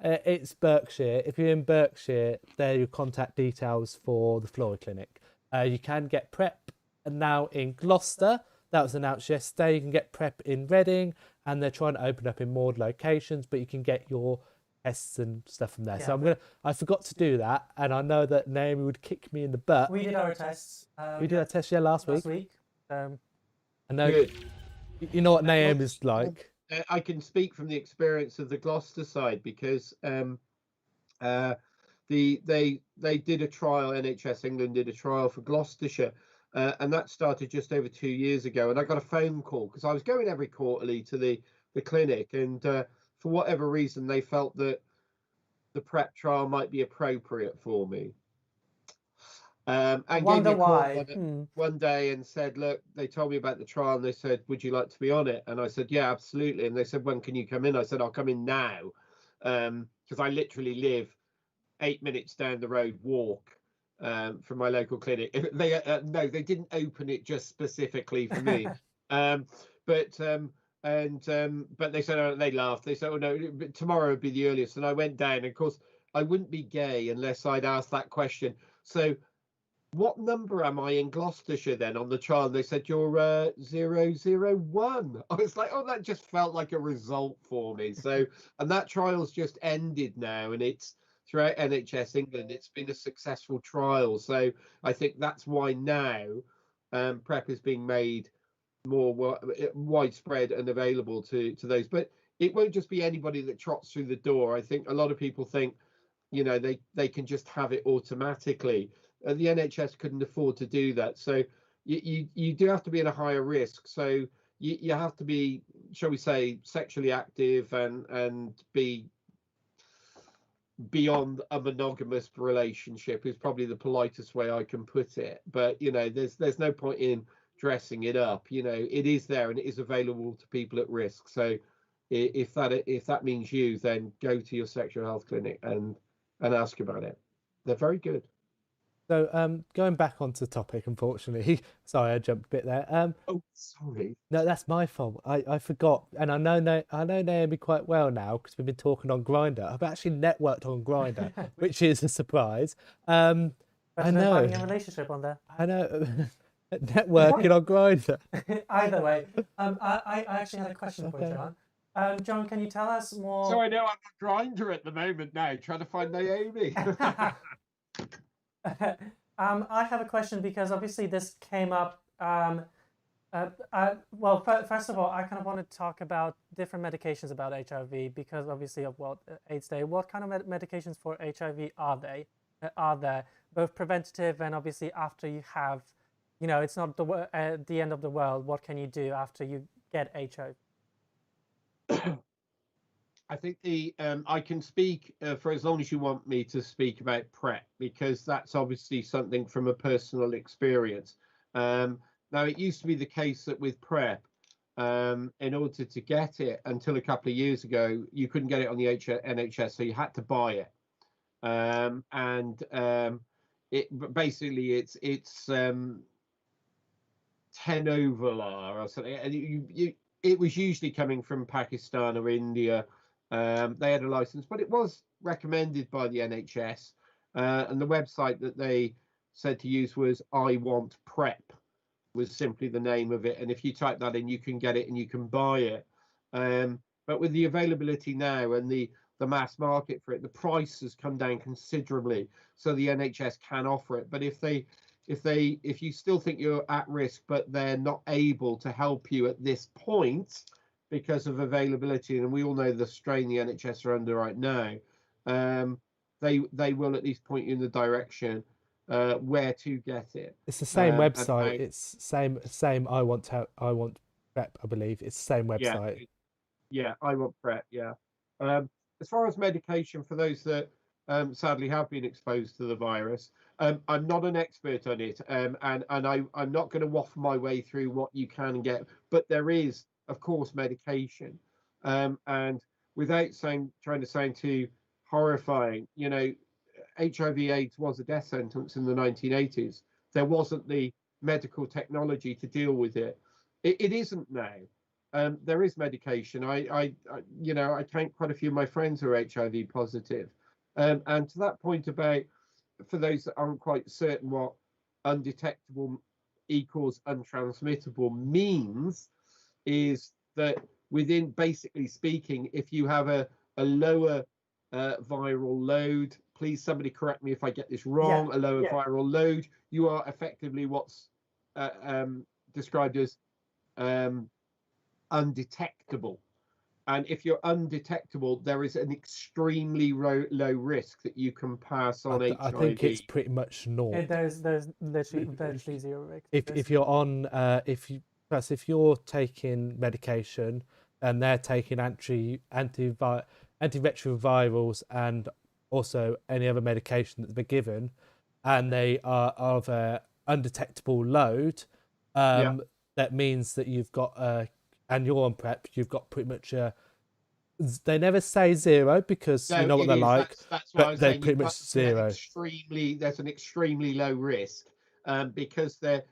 It's Berkshire. If you're in Berkshire, there are your contact details for the Flora Clinic. You can get PrEP now in Gloucester. That was announced yesterday. You can get PrEP in Reading, and they're trying to open up in more locations, but you can get your tests and stuff from there. Yeah. So I forgot to do that, and I know that Naomi would kick me in the butt. We did our tests. We did our test last week. I know. Good. You know what Naomi's like. I can speak from the experience of the Gloucester side because they did a trial. NHS England did a trial for Gloucestershire, and that started just over 2 years ago. And I got a phone call because I was going every quarterly to the clinic, and for whatever reason they felt that the PrEP trial might be appropriate for me. And gave me a call one day and said, look, they told me about the trial and they said, would you like to be on it? And I said, yeah, absolutely. And they said, when can you come in? I said, I'll come in now, because I literally live 8 minutes down the road walk from my local clinic. No, they didn't open it just specifically for me. But they said, oh, they laughed. They said, oh no, tomorrow would be the earliest. And I went down, and of course I wouldn't be gay unless I'd asked that question. So what number am I in Gloucestershire then on the trial? And they said, you're 001. I was like, oh, that just felt like a result for me. So, and that trial's just ended now, and it's throughout NHS England. It's been a successful trial. So I think that's why now PrEP is being made more widespread and available to those. But it won't just be anybody that trots through the door. I think a lot of people think, you know, they can just have it automatically. The NHS couldn't afford to do that. So you do have to be in a higher risk. So you have to be, shall we say, sexually active and be beyond a monogamous relationship is probably the politest way I can put it. But, you know, there's no point in dressing it up. You know, it is there and it is available to people at risk. So if that means you, then go to your sexual health clinic and ask about it. They're very good. So going back onto the topic, unfortunately, sorry, I jumped a bit there. Oh, sorry. No, that's my fault. I forgot, and I know Naomi quite well now because we've been talking on Grindr. I've actually networked on Grindr, which is a surprise. I know. Finding a relationship on there. I know. Networking on Grindr. Either way, I actually had a question for you, Jon. Jon, can you tell us more? So I know I'm on Grindr at the moment now, trying to find Naomi. I have a question because obviously this came up. Well, first of all, I kind of want to talk about different medications about HIV because obviously of World AIDS Day. What kind of medications for HIV are there? Both preventative and obviously after you have, you know, it's not the end of the world. What can you do after you get HIV? I think I can speak for as long as you want me to speak about PrEP because that's obviously something from a personal experience. Now, it used to be the case that with PrEP, in order to get it until a couple of years ago, you couldn't get it on the NHS, so you had to buy it. It basically it's Tenovolar or something, and it was usually coming from Pakistan or India. They had a license, but it was recommended by the NHS, and the website that they said to use was I Want PrEP, was simply the name of it. And if you type that in, you can get it and you can buy it. But with the availability now and the mass market for it, the price has come down considerably, so the NHS can offer it. But if you still think you're at risk, but they're not able to help you at this point because of availability, and we all know the strain the NHS are under right now, they will at least point you in the direction where to get it. It's the same website. It's same. I want PrEP, I believe. It's the same website. Yeah, I Want PrEP. Yeah. As far as medication for those that sadly have been exposed to the virus, I'm not an expert on it, and I'm not going to waffle my way through what you can get, but there is, of course, medication, and without trying to sound too horrifying, you know, HIV AIDS was a death sentence in the 1980s. There wasn't the medical technology to deal with it. It isn't now. There is medication. I count quite a few of my friends who are HIV positive, and to that point about, for those that aren't quite certain what undetectable equals untransmittable means, is that within, basically speaking, if you have a lower viral load. Please, somebody correct me if I get this wrong. A lower viral load. You are effectively what's described as undetectable. And if you're undetectable, there is an extremely low risk that you can pass on HIV. I think it's pretty much naught. There's literally virtually zero risk. If you're on if you're taking medication and they're taking antiretrovirals and also any other medication that they're given, and they are of a undetectable load, that means that you've got and you're on PrEP, you've got pretty much they never say zero because you know what they're like, that's what but they're pretty much zero. There's an extremely low risk because there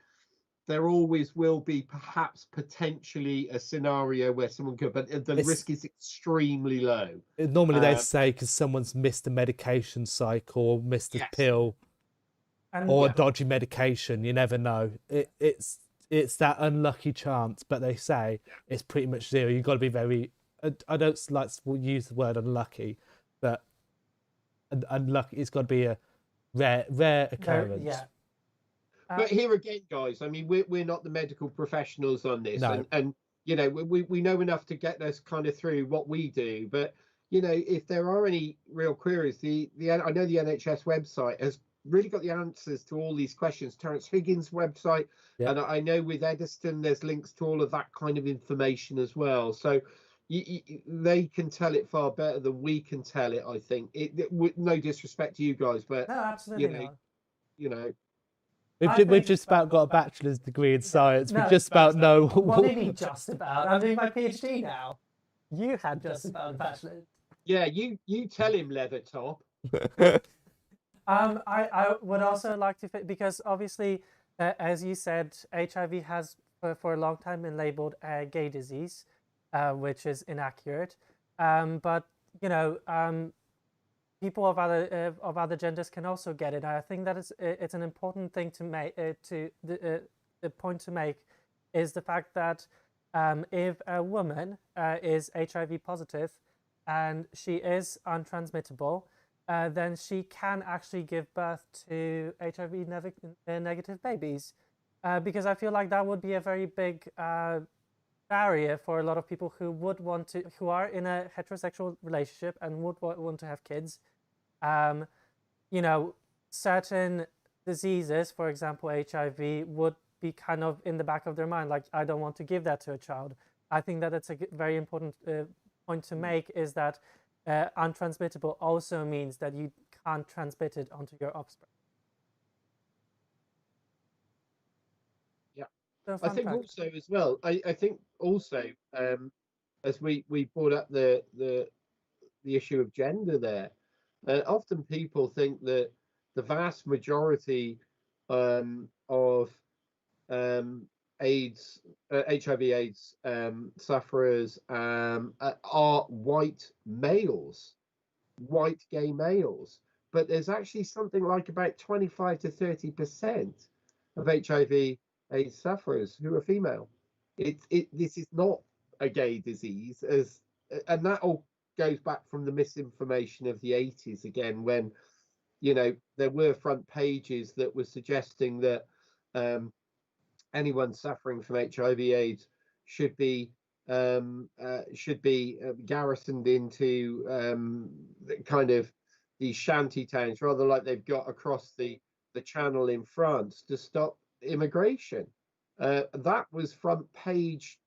always will be perhaps potentially a scenario where someone could, but the risk is extremely low. Normally they say because someone's missed a medication cycle or missed a pill or a dodgy medication. You never know. It's that unlucky chance, but they say it's pretty much zero. You've got to be very, I don't like to use the word unlucky, but unlucky, it's got to be a rare occurrence. But here again, guys, I mean, we're not the medical professionals on this, and you know, we know enough to get us kind of through what we do. But you know, if there are any real queries, I know the NHS website has really got the answers to all these questions. Terence Higgins' website, and I know with Ediston, there's links to all of that kind of information as well. So they can tell it far better than we can tell it. I think no disrespect to you guys, but no, absolutely not. You know. We've just about got a bachelor's degree in science. We just about know. What do you mean just about? I'm doing my PhD now. You had just about a bachelor's. Yeah, you tell him, Leathertop. I would also like to, because obviously, as you said, HIV has for a long time been labeled a gay disease, which is inaccurate. But you know, people of other genders can also get it. I think that it's an important thing to make. The point to make is the fact that if a woman is HIV positive and she is untransmittable, then she can actually give birth to HIV negative babies, because I feel like that would be a very big barrier for a lot of people who are in a heterosexual relationship and would want to have kids. You know, certain diseases, for example, HIV, would be kind of in the back of their mind, like, I don't want to give that to a child. I think that it's a very important point to make, is that untransmittable also means that you can't transmit it onto your offspring. Yeah, so I think also as well, I think also, as we brought up the issue of gender there, often people think that the vast majority of AIDS, HIV AIDS sufferers are white males, white gay males. But there's actually something like about 25 to 30% of HIV AIDS sufferers who are female. This is not a gay disease, and that all goes back from the misinformation of the 80s again, when, you know, there were front pages that were suggesting that anyone suffering from HIV AIDS should be garrisoned into kind of these shanty towns, rather like they've got across the channel in France, to stop immigration. That was front page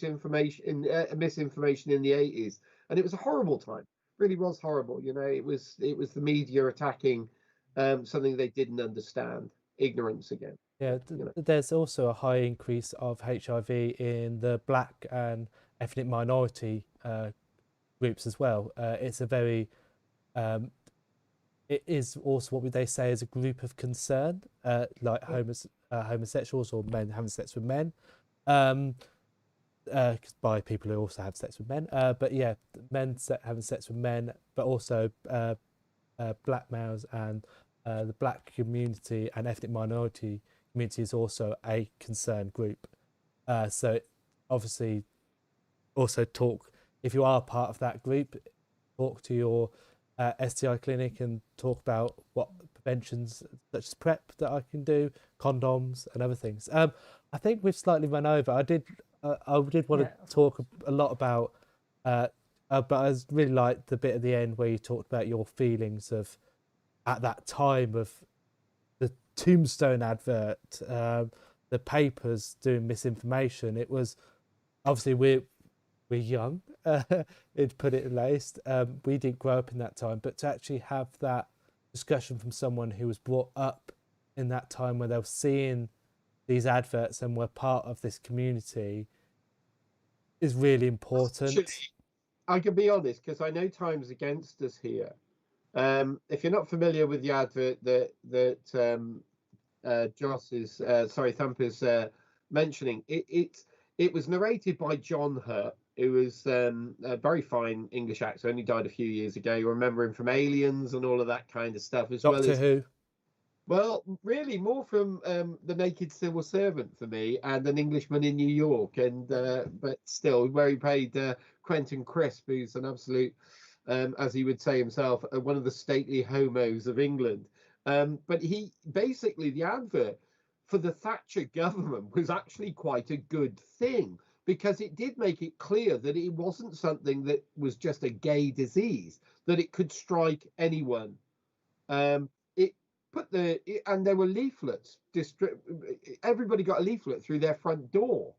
information, misinformation in the 80s, and it was a horrible time. Really was horrible. You know, it was the media attacking something they didn't understand. Ignorance again. Yeah, there's also a high increase of HIV in the black and ethnic minority groups as well. It's a very it is also what they say is a group of concern, like homosexuals or men having sex with men, by people who also have sex with men. But yeah, men having sex with men, but also black males, and the black community and ethnic minority community is also a concerned group. So obviously also talk if you are part of that group, talk to your STI clinic and talk about what preventions such as PrEP that I can do, condoms and other things. I think we've slightly run over. I did want to talk a lot about, but I really liked the bit at the end where you talked about your feelings of at that time of the Tombstone advert, the papers doing misinformation. It was obviously we're young, to put it at least. We didn't grow up in that time, but to actually have that discussion from someone who was brought up in that time where they were seeing these adverts and were part of this community is really important. Actually, I can be honest, because I know time's against us here. If you're not familiar with the advert that Thumper's mentioning, it was narrated by John Hurt, who was a very fine English actor, only died a few years ago. You remember him from Aliens and all of that kind of stuff, as Doctor Who. Well, really more from The Naked Civil Servant for me, and An Englishman in New York, and but still, where he played Quentin Crisp, who's an absolute, as he would say himself, one of the stately homos of England. But he basically, the advert for the Thatcher government was actually quite a good thing, because it did make it clear that it wasn't something that was just a gay disease, that it could strike anyone. And there were leaflets. Everybody got a leaflet through their front door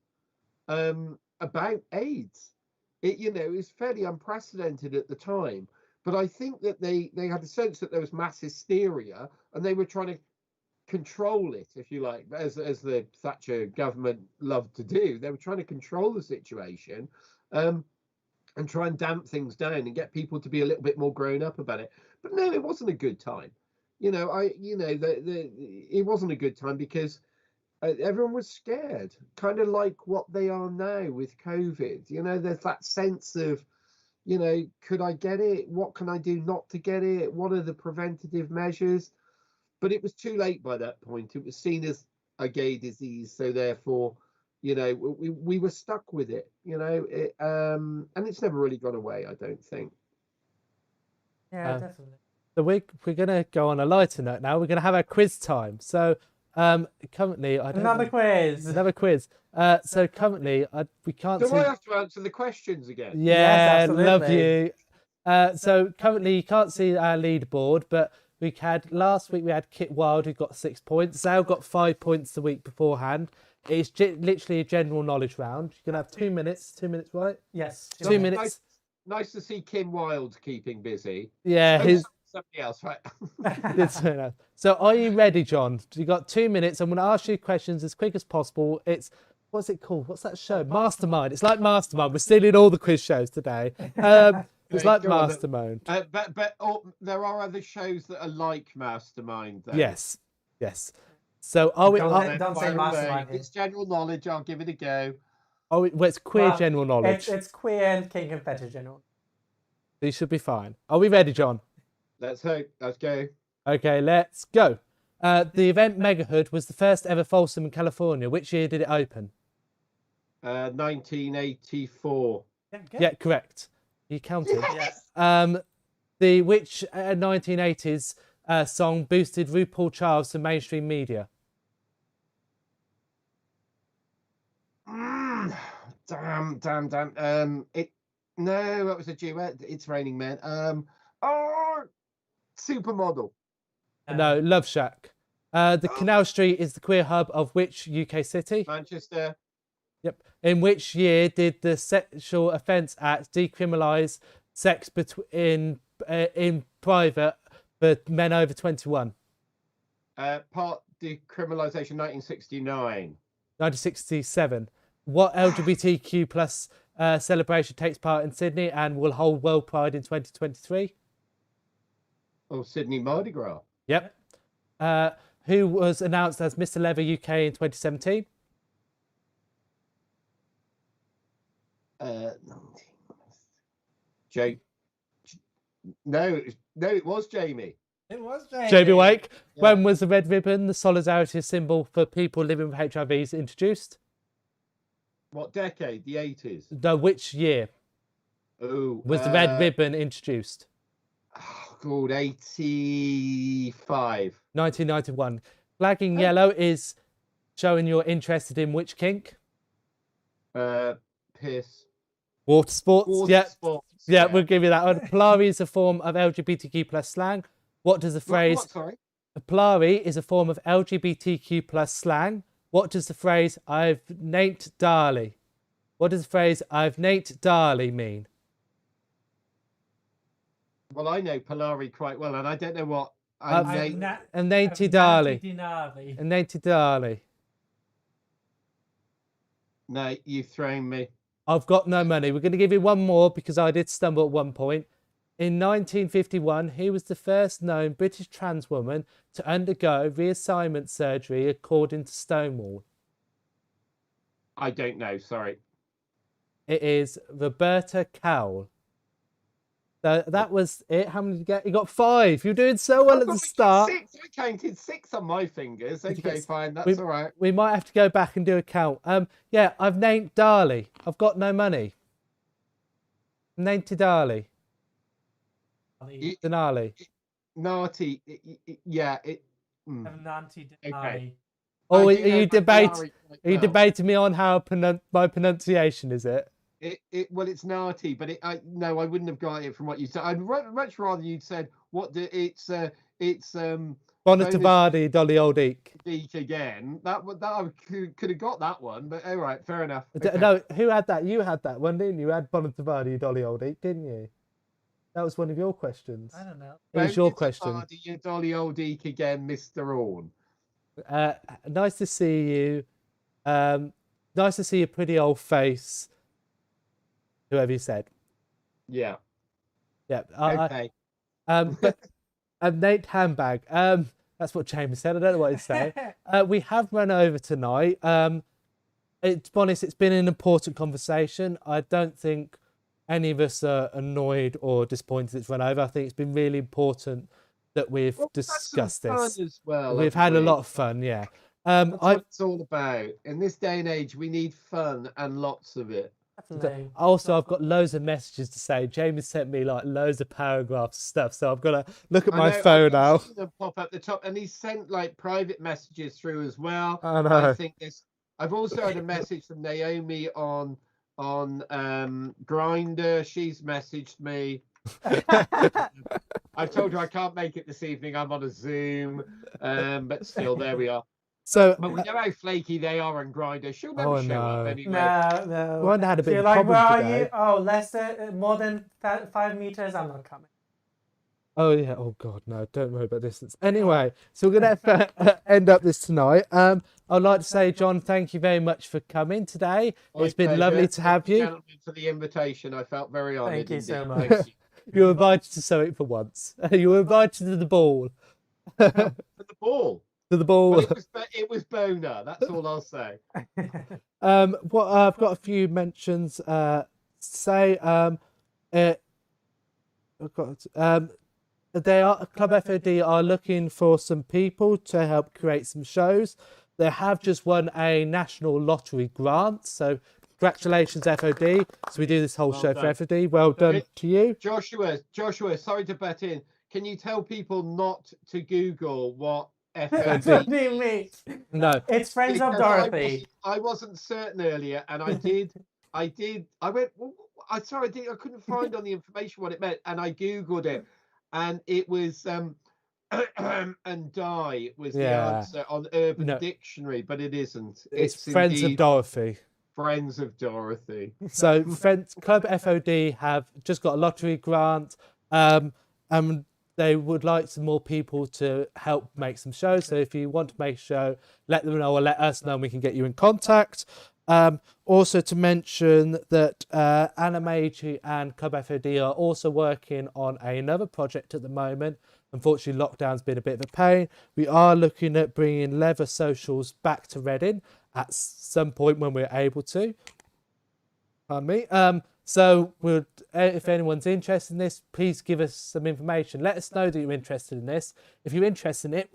about AIDS. It was fairly unprecedented at the time, but I think that they had a sense that there was mass hysteria, and they were trying to control it, if you like, as the Thatcher government loved to do. They were trying to control the situation and try and damp things down and get people to be a little bit more grown up about it. But no, it wasn't a good time. It wasn't a good time because everyone was scared, kind of like what they are now with COVID. There's that sense of, could I get it? What can I do not to get it? What are the preventative measures? But it was too late by that point. It was seen as a gay disease, so therefore, we were stuck with it. And it's never really gone away, I don't think. Yeah, definitely. So we're going to go on a lighter note now. We're going to have our quiz time. So currently, Another quiz. So currently, we can't. Do I have to answer the questions again? Yeah, yes, love you. So currently, you can't see our leaderboard, but last week we had Kit Wild, who got 6 points. Zael got 5 points the week beforehand. It's literally a general knowledge round. You're going to have 2 minutes. 2 minutes, right? Yes. 2 minutes. Nice to see Kim Wilde keeping busy. Yeah, somebody else, right? So are you ready, John? You got 2 minutes. I'm going to ask you questions as quick as possible. What's it called? What's that show? Mastermind. It's like Mastermind. We're stealing all the quiz shows today. It's like Mastermind. But there are other shows that are like Mastermind, though. Yes. So are we? Don't say Mastermind. It's general knowledge. I'll give it a go. Well, it's queer general knowledge. It's queer and kink and fetish general. These should be fine. Are we ready, John? Let's hope. Let's go. Okay, let's go. The event Megahood was the first ever Folsom in California. Which year did it open? 1984. Yeah, correct. You counted. Yes. Which 1980s song boosted RuPaul Charles to mainstream media? Damn. That was a duet. It's Raining Men. Supermodel. No, Love Shack. The Canal Street is the queer hub of which UK city? Manchester. Yep. In which year did the Sexual Offence Act decriminalise sex in private for men over 21? Part decriminalisation 1969. 1967. What LGBTQ plus celebration takes part in Sydney and will hold World Pride in 2023? Oh, Sydney Mardi Gras. Yep. Who was announced as Mr. Leather UK in 2017? No, it was Jamie. It was Jamie. Jamie Wake. Yeah. When was the red ribbon, the solidarity symbol for people living with HIVs, introduced? What decade? The 80s. No, which year? Oh, Was the red ribbon introduced? oh, God, 85. 1991. Flagging yellow is showing you're interested in which kink? Piss. Water sports. Water sports. Yeah, we'll give you that one. Polari is a form of LGBTQ plus slang. What does the phrase? What, sorry? Polari is a form of LGBTQ plus slang. What does the phrase "I've Nate Darley"? What does the phrase "I've Nate Darley" mean? Well, I know Polari quite well, and I don't know what Nate Darley. Nate Darley. No, you've thrown me. I've got no money. We're going to give you one more because I did stumble at one point. In 1951, he was the first known British trans woman to undergo reassignment surgery according to Stonewall. I don't know, sorry. It is Roberta Cowell. So that was it. How many did you get? You got 5. You're doing so well at the start. 6. I counted 6 on my fingers. Okay, fine. That's all right. We might have to go back and do a count. Yeah, I've named Darley. I've got no money. Named Darley. Denali. Naughty. Yeah. Nanti Okay. Oh, are you debating me on how my pronunciation is it? Well, it's naughty, but no, I wouldn't have got it from what you said. I'd much rather you'd said it's Bonatavadi Dolly Old Eek. Eek again. That I could have got that one, but all right, fair enough. Okay. No, who had that? You had that one, didn't you? You had Bonatavadi Dolly Old Eek, didn't you? That was one of your questions. I don't know. It was your question. Dolly Old Eek again, Mr. Orn. Nice to see you. Nice to see your pretty old face. Whoever you said. Yeah. Yeah. Okay. But Nate Handbag. That's what James said. I don't know what he's saying. We have run over tonight. To be honest, it's been an important conversation. I don't think any of us are annoyed or disappointed it's run over. I think it's been really important that we've discussed this. As well, we've had a lot of fun, yeah. That's what it's all about. In this day and age, we need fun and lots of it. Definitely. Also, I've got loads of messages to say. Jamie sent me like loads of paragraphs and stuff, so I've got to look at my phone now. Them pop up the top, and he sent like private messages through as well. I know. I think this. I've also had a message from Naomi on Grindr. She's messaged me. I've told her I can't make it this evening. I'm on a Zoom, but still, there we are. So, but we know how flaky they are on Grindr. She'll never show up anyway. No. One had a bit of a like, problem where today. are you? Oh, less than more than 5 meters. I'm not coming. Oh yeah. Oh God, no! Don't worry about distance. Anyway, so we're gonna end up this tonight. I'd like to say, John, thank you very much for coming today. It's been lovely to have you. Thank you for the invitation. I felt very honoured. Thank you so much. You were invited to something for once. You were invited to the ball. For the ball. To the ball. Well, it was boner. That's all I'll say. What I've got a few mentions. They are Club F.O.D are looking for some people to help create some shows. They have just won a national lottery grant, so congratulations, F.O.D. So we do this whole show for F.O.D. Well done to you, Joshua. Sorry to butt in. Can you tell people not to Google what F.O.D means? No, it's Friends of Dorothy. I wasn't certain earlier, and I did. I went. I couldn't find on the information what it meant, and I Googled it, and it was and die was the answer on Urban Dictionary, but it isn't. It's Friends of Dorothy. Friends of Dorothy. So Club F.O.D have just got a lottery grant, and they would like some more people to help make some shows. So if you want to make a show, let them know or let us know and we can get you in contact. Also to mention that Animagi and Club F.O.D are also working on another project at the moment. Unfortunately, lockdown's been a bit of a pain. We are looking at bringing Leather Socials back to Reading at some point when we're able to. Pardon me. So if anyone's interested in this, please give us some information. Let us know that you're interested in this. If you're interested in it,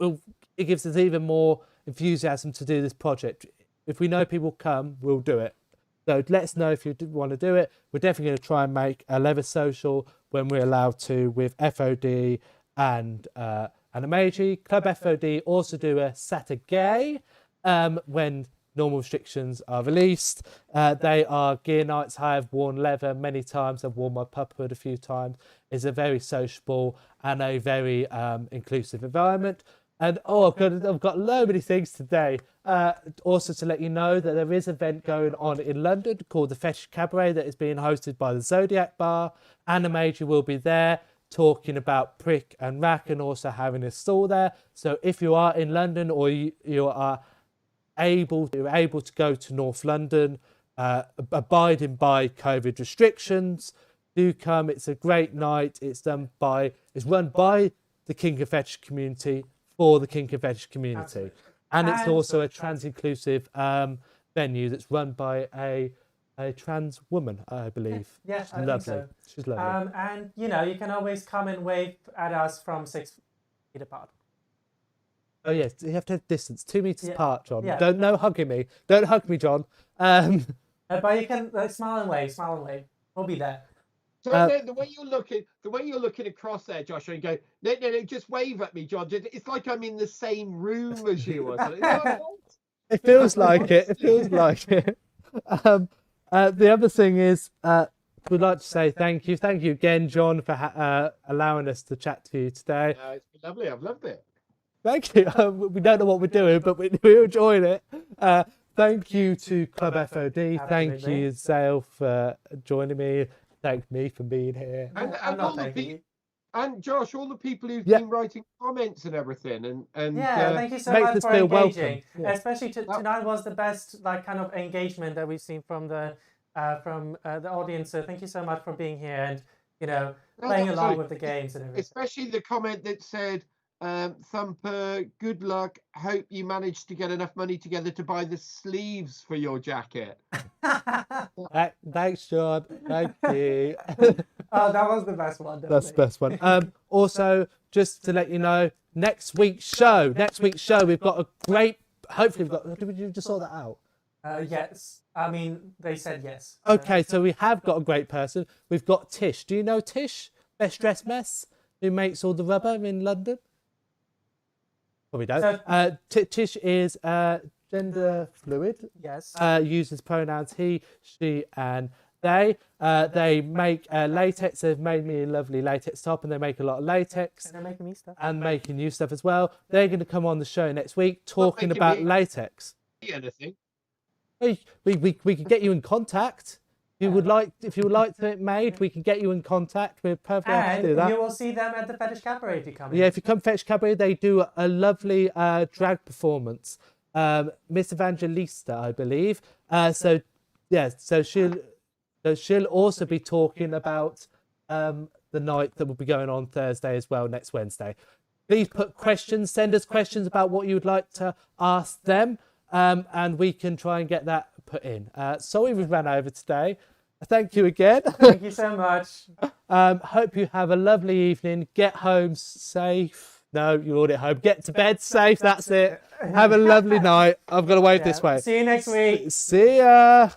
it gives us even more enthusiasm to do this project. If we know people come, we'll do it. So let us know if you want to do it. We're definitely going to try and make a leather social when we're allowed to with F.O.D and Animagi. Club F.O.D also do a Saturday when normal restrictions are released. They are gear nights. I have worn leather many times. I've worn my pup hood a few times. It's a very sociable and a very inclusive environment. And I've got so many things today. Also to let you know that there is an event going on in London called the Fetish Cabaret that is being hosted by the Zodiac Bar. Animagi will be there talking about prick and rack and also having a stall there. So if you are in London or you are able to go to North London, abiding by COVID restrictions, do come. It's a great night. It's run by the kink and fetish community for the kink and fetish community. Absolutely. And it's also a trans-inclusive venue that's run by a trans woman, I believe. Yeah, She's I think lovely. so. She's lovely. And you can always come and wave at us from 6 feet apart. Oh yes, you have to have distance, 2 meters apart, John. Yeah. No hugging me. Don't hug me, John. But you can smile and wave. We'll be there. So the way you're looking across there, Joshua, and go, no, just wave at me, John. It's like I'm in the same room as you or something. It feels like it. It feels like it. The other thing is, we'd like to say thank you again, John, for allowing us to chat to you today. It's been lovely. I've loved it. Thank you. We don't know what we're doing, but we're enjoying it. Thank you to Club F.O.D. Thank you, Zael, for joining me. Thank me for being here. And Josh, all the people who've been writing comments and everything, and thank you so much for engaging. Especially tonight was the best kind of engagement that we've seen from the audience. So thank you so much for being here and playing along with the games and everything. Especially the comment that said, Thumper, good luck. Hope you managed to get enough money together to buy the sleeves for your jacket. Thanks, John. Thank you. Oh, that was the best one. Definitely. That's the best one. Also, just to let you know, next week's show, we've got a great. Hopefully, we've got. Did you just sort that out? Yes. I mean, they said yes. Okay, so we have got a great person. We've got Tish. Do you know Tish? Best Dressed Mess, who makes all the rubber in London? Probably don't. Tish is gender fluid. Yes. Uses pronouns he, she, and they. They make latex. They've made me a lovely latex top, and they make a lot of latex. And they're making me stuff. And making new stuff as well. They're going to come on the show next week talking about latex. Anything? We can get you in contact. If you would like to have it made, we can get you in contact. We're perfectly happy to do that. And you will see them at the Fetish Cabaret if you come in. Yeah, if you come Fetish Cabaret, they do a lovely drag performance. Miss Evangelista, I believe. So she'll also be talking about the night that will be going on Thursday as well, next Wednesday. Please put questions, send us questions about what you would like to ask them, and we can try and get that put in. Sorry we ran over today. Thank you again. Thank you so much. Hope you have a lovely evening. Get home safe. No, you're already at home. Get to bed safe. That's it. Have a lovely night. I've got to wave this way. See you next week. See ya.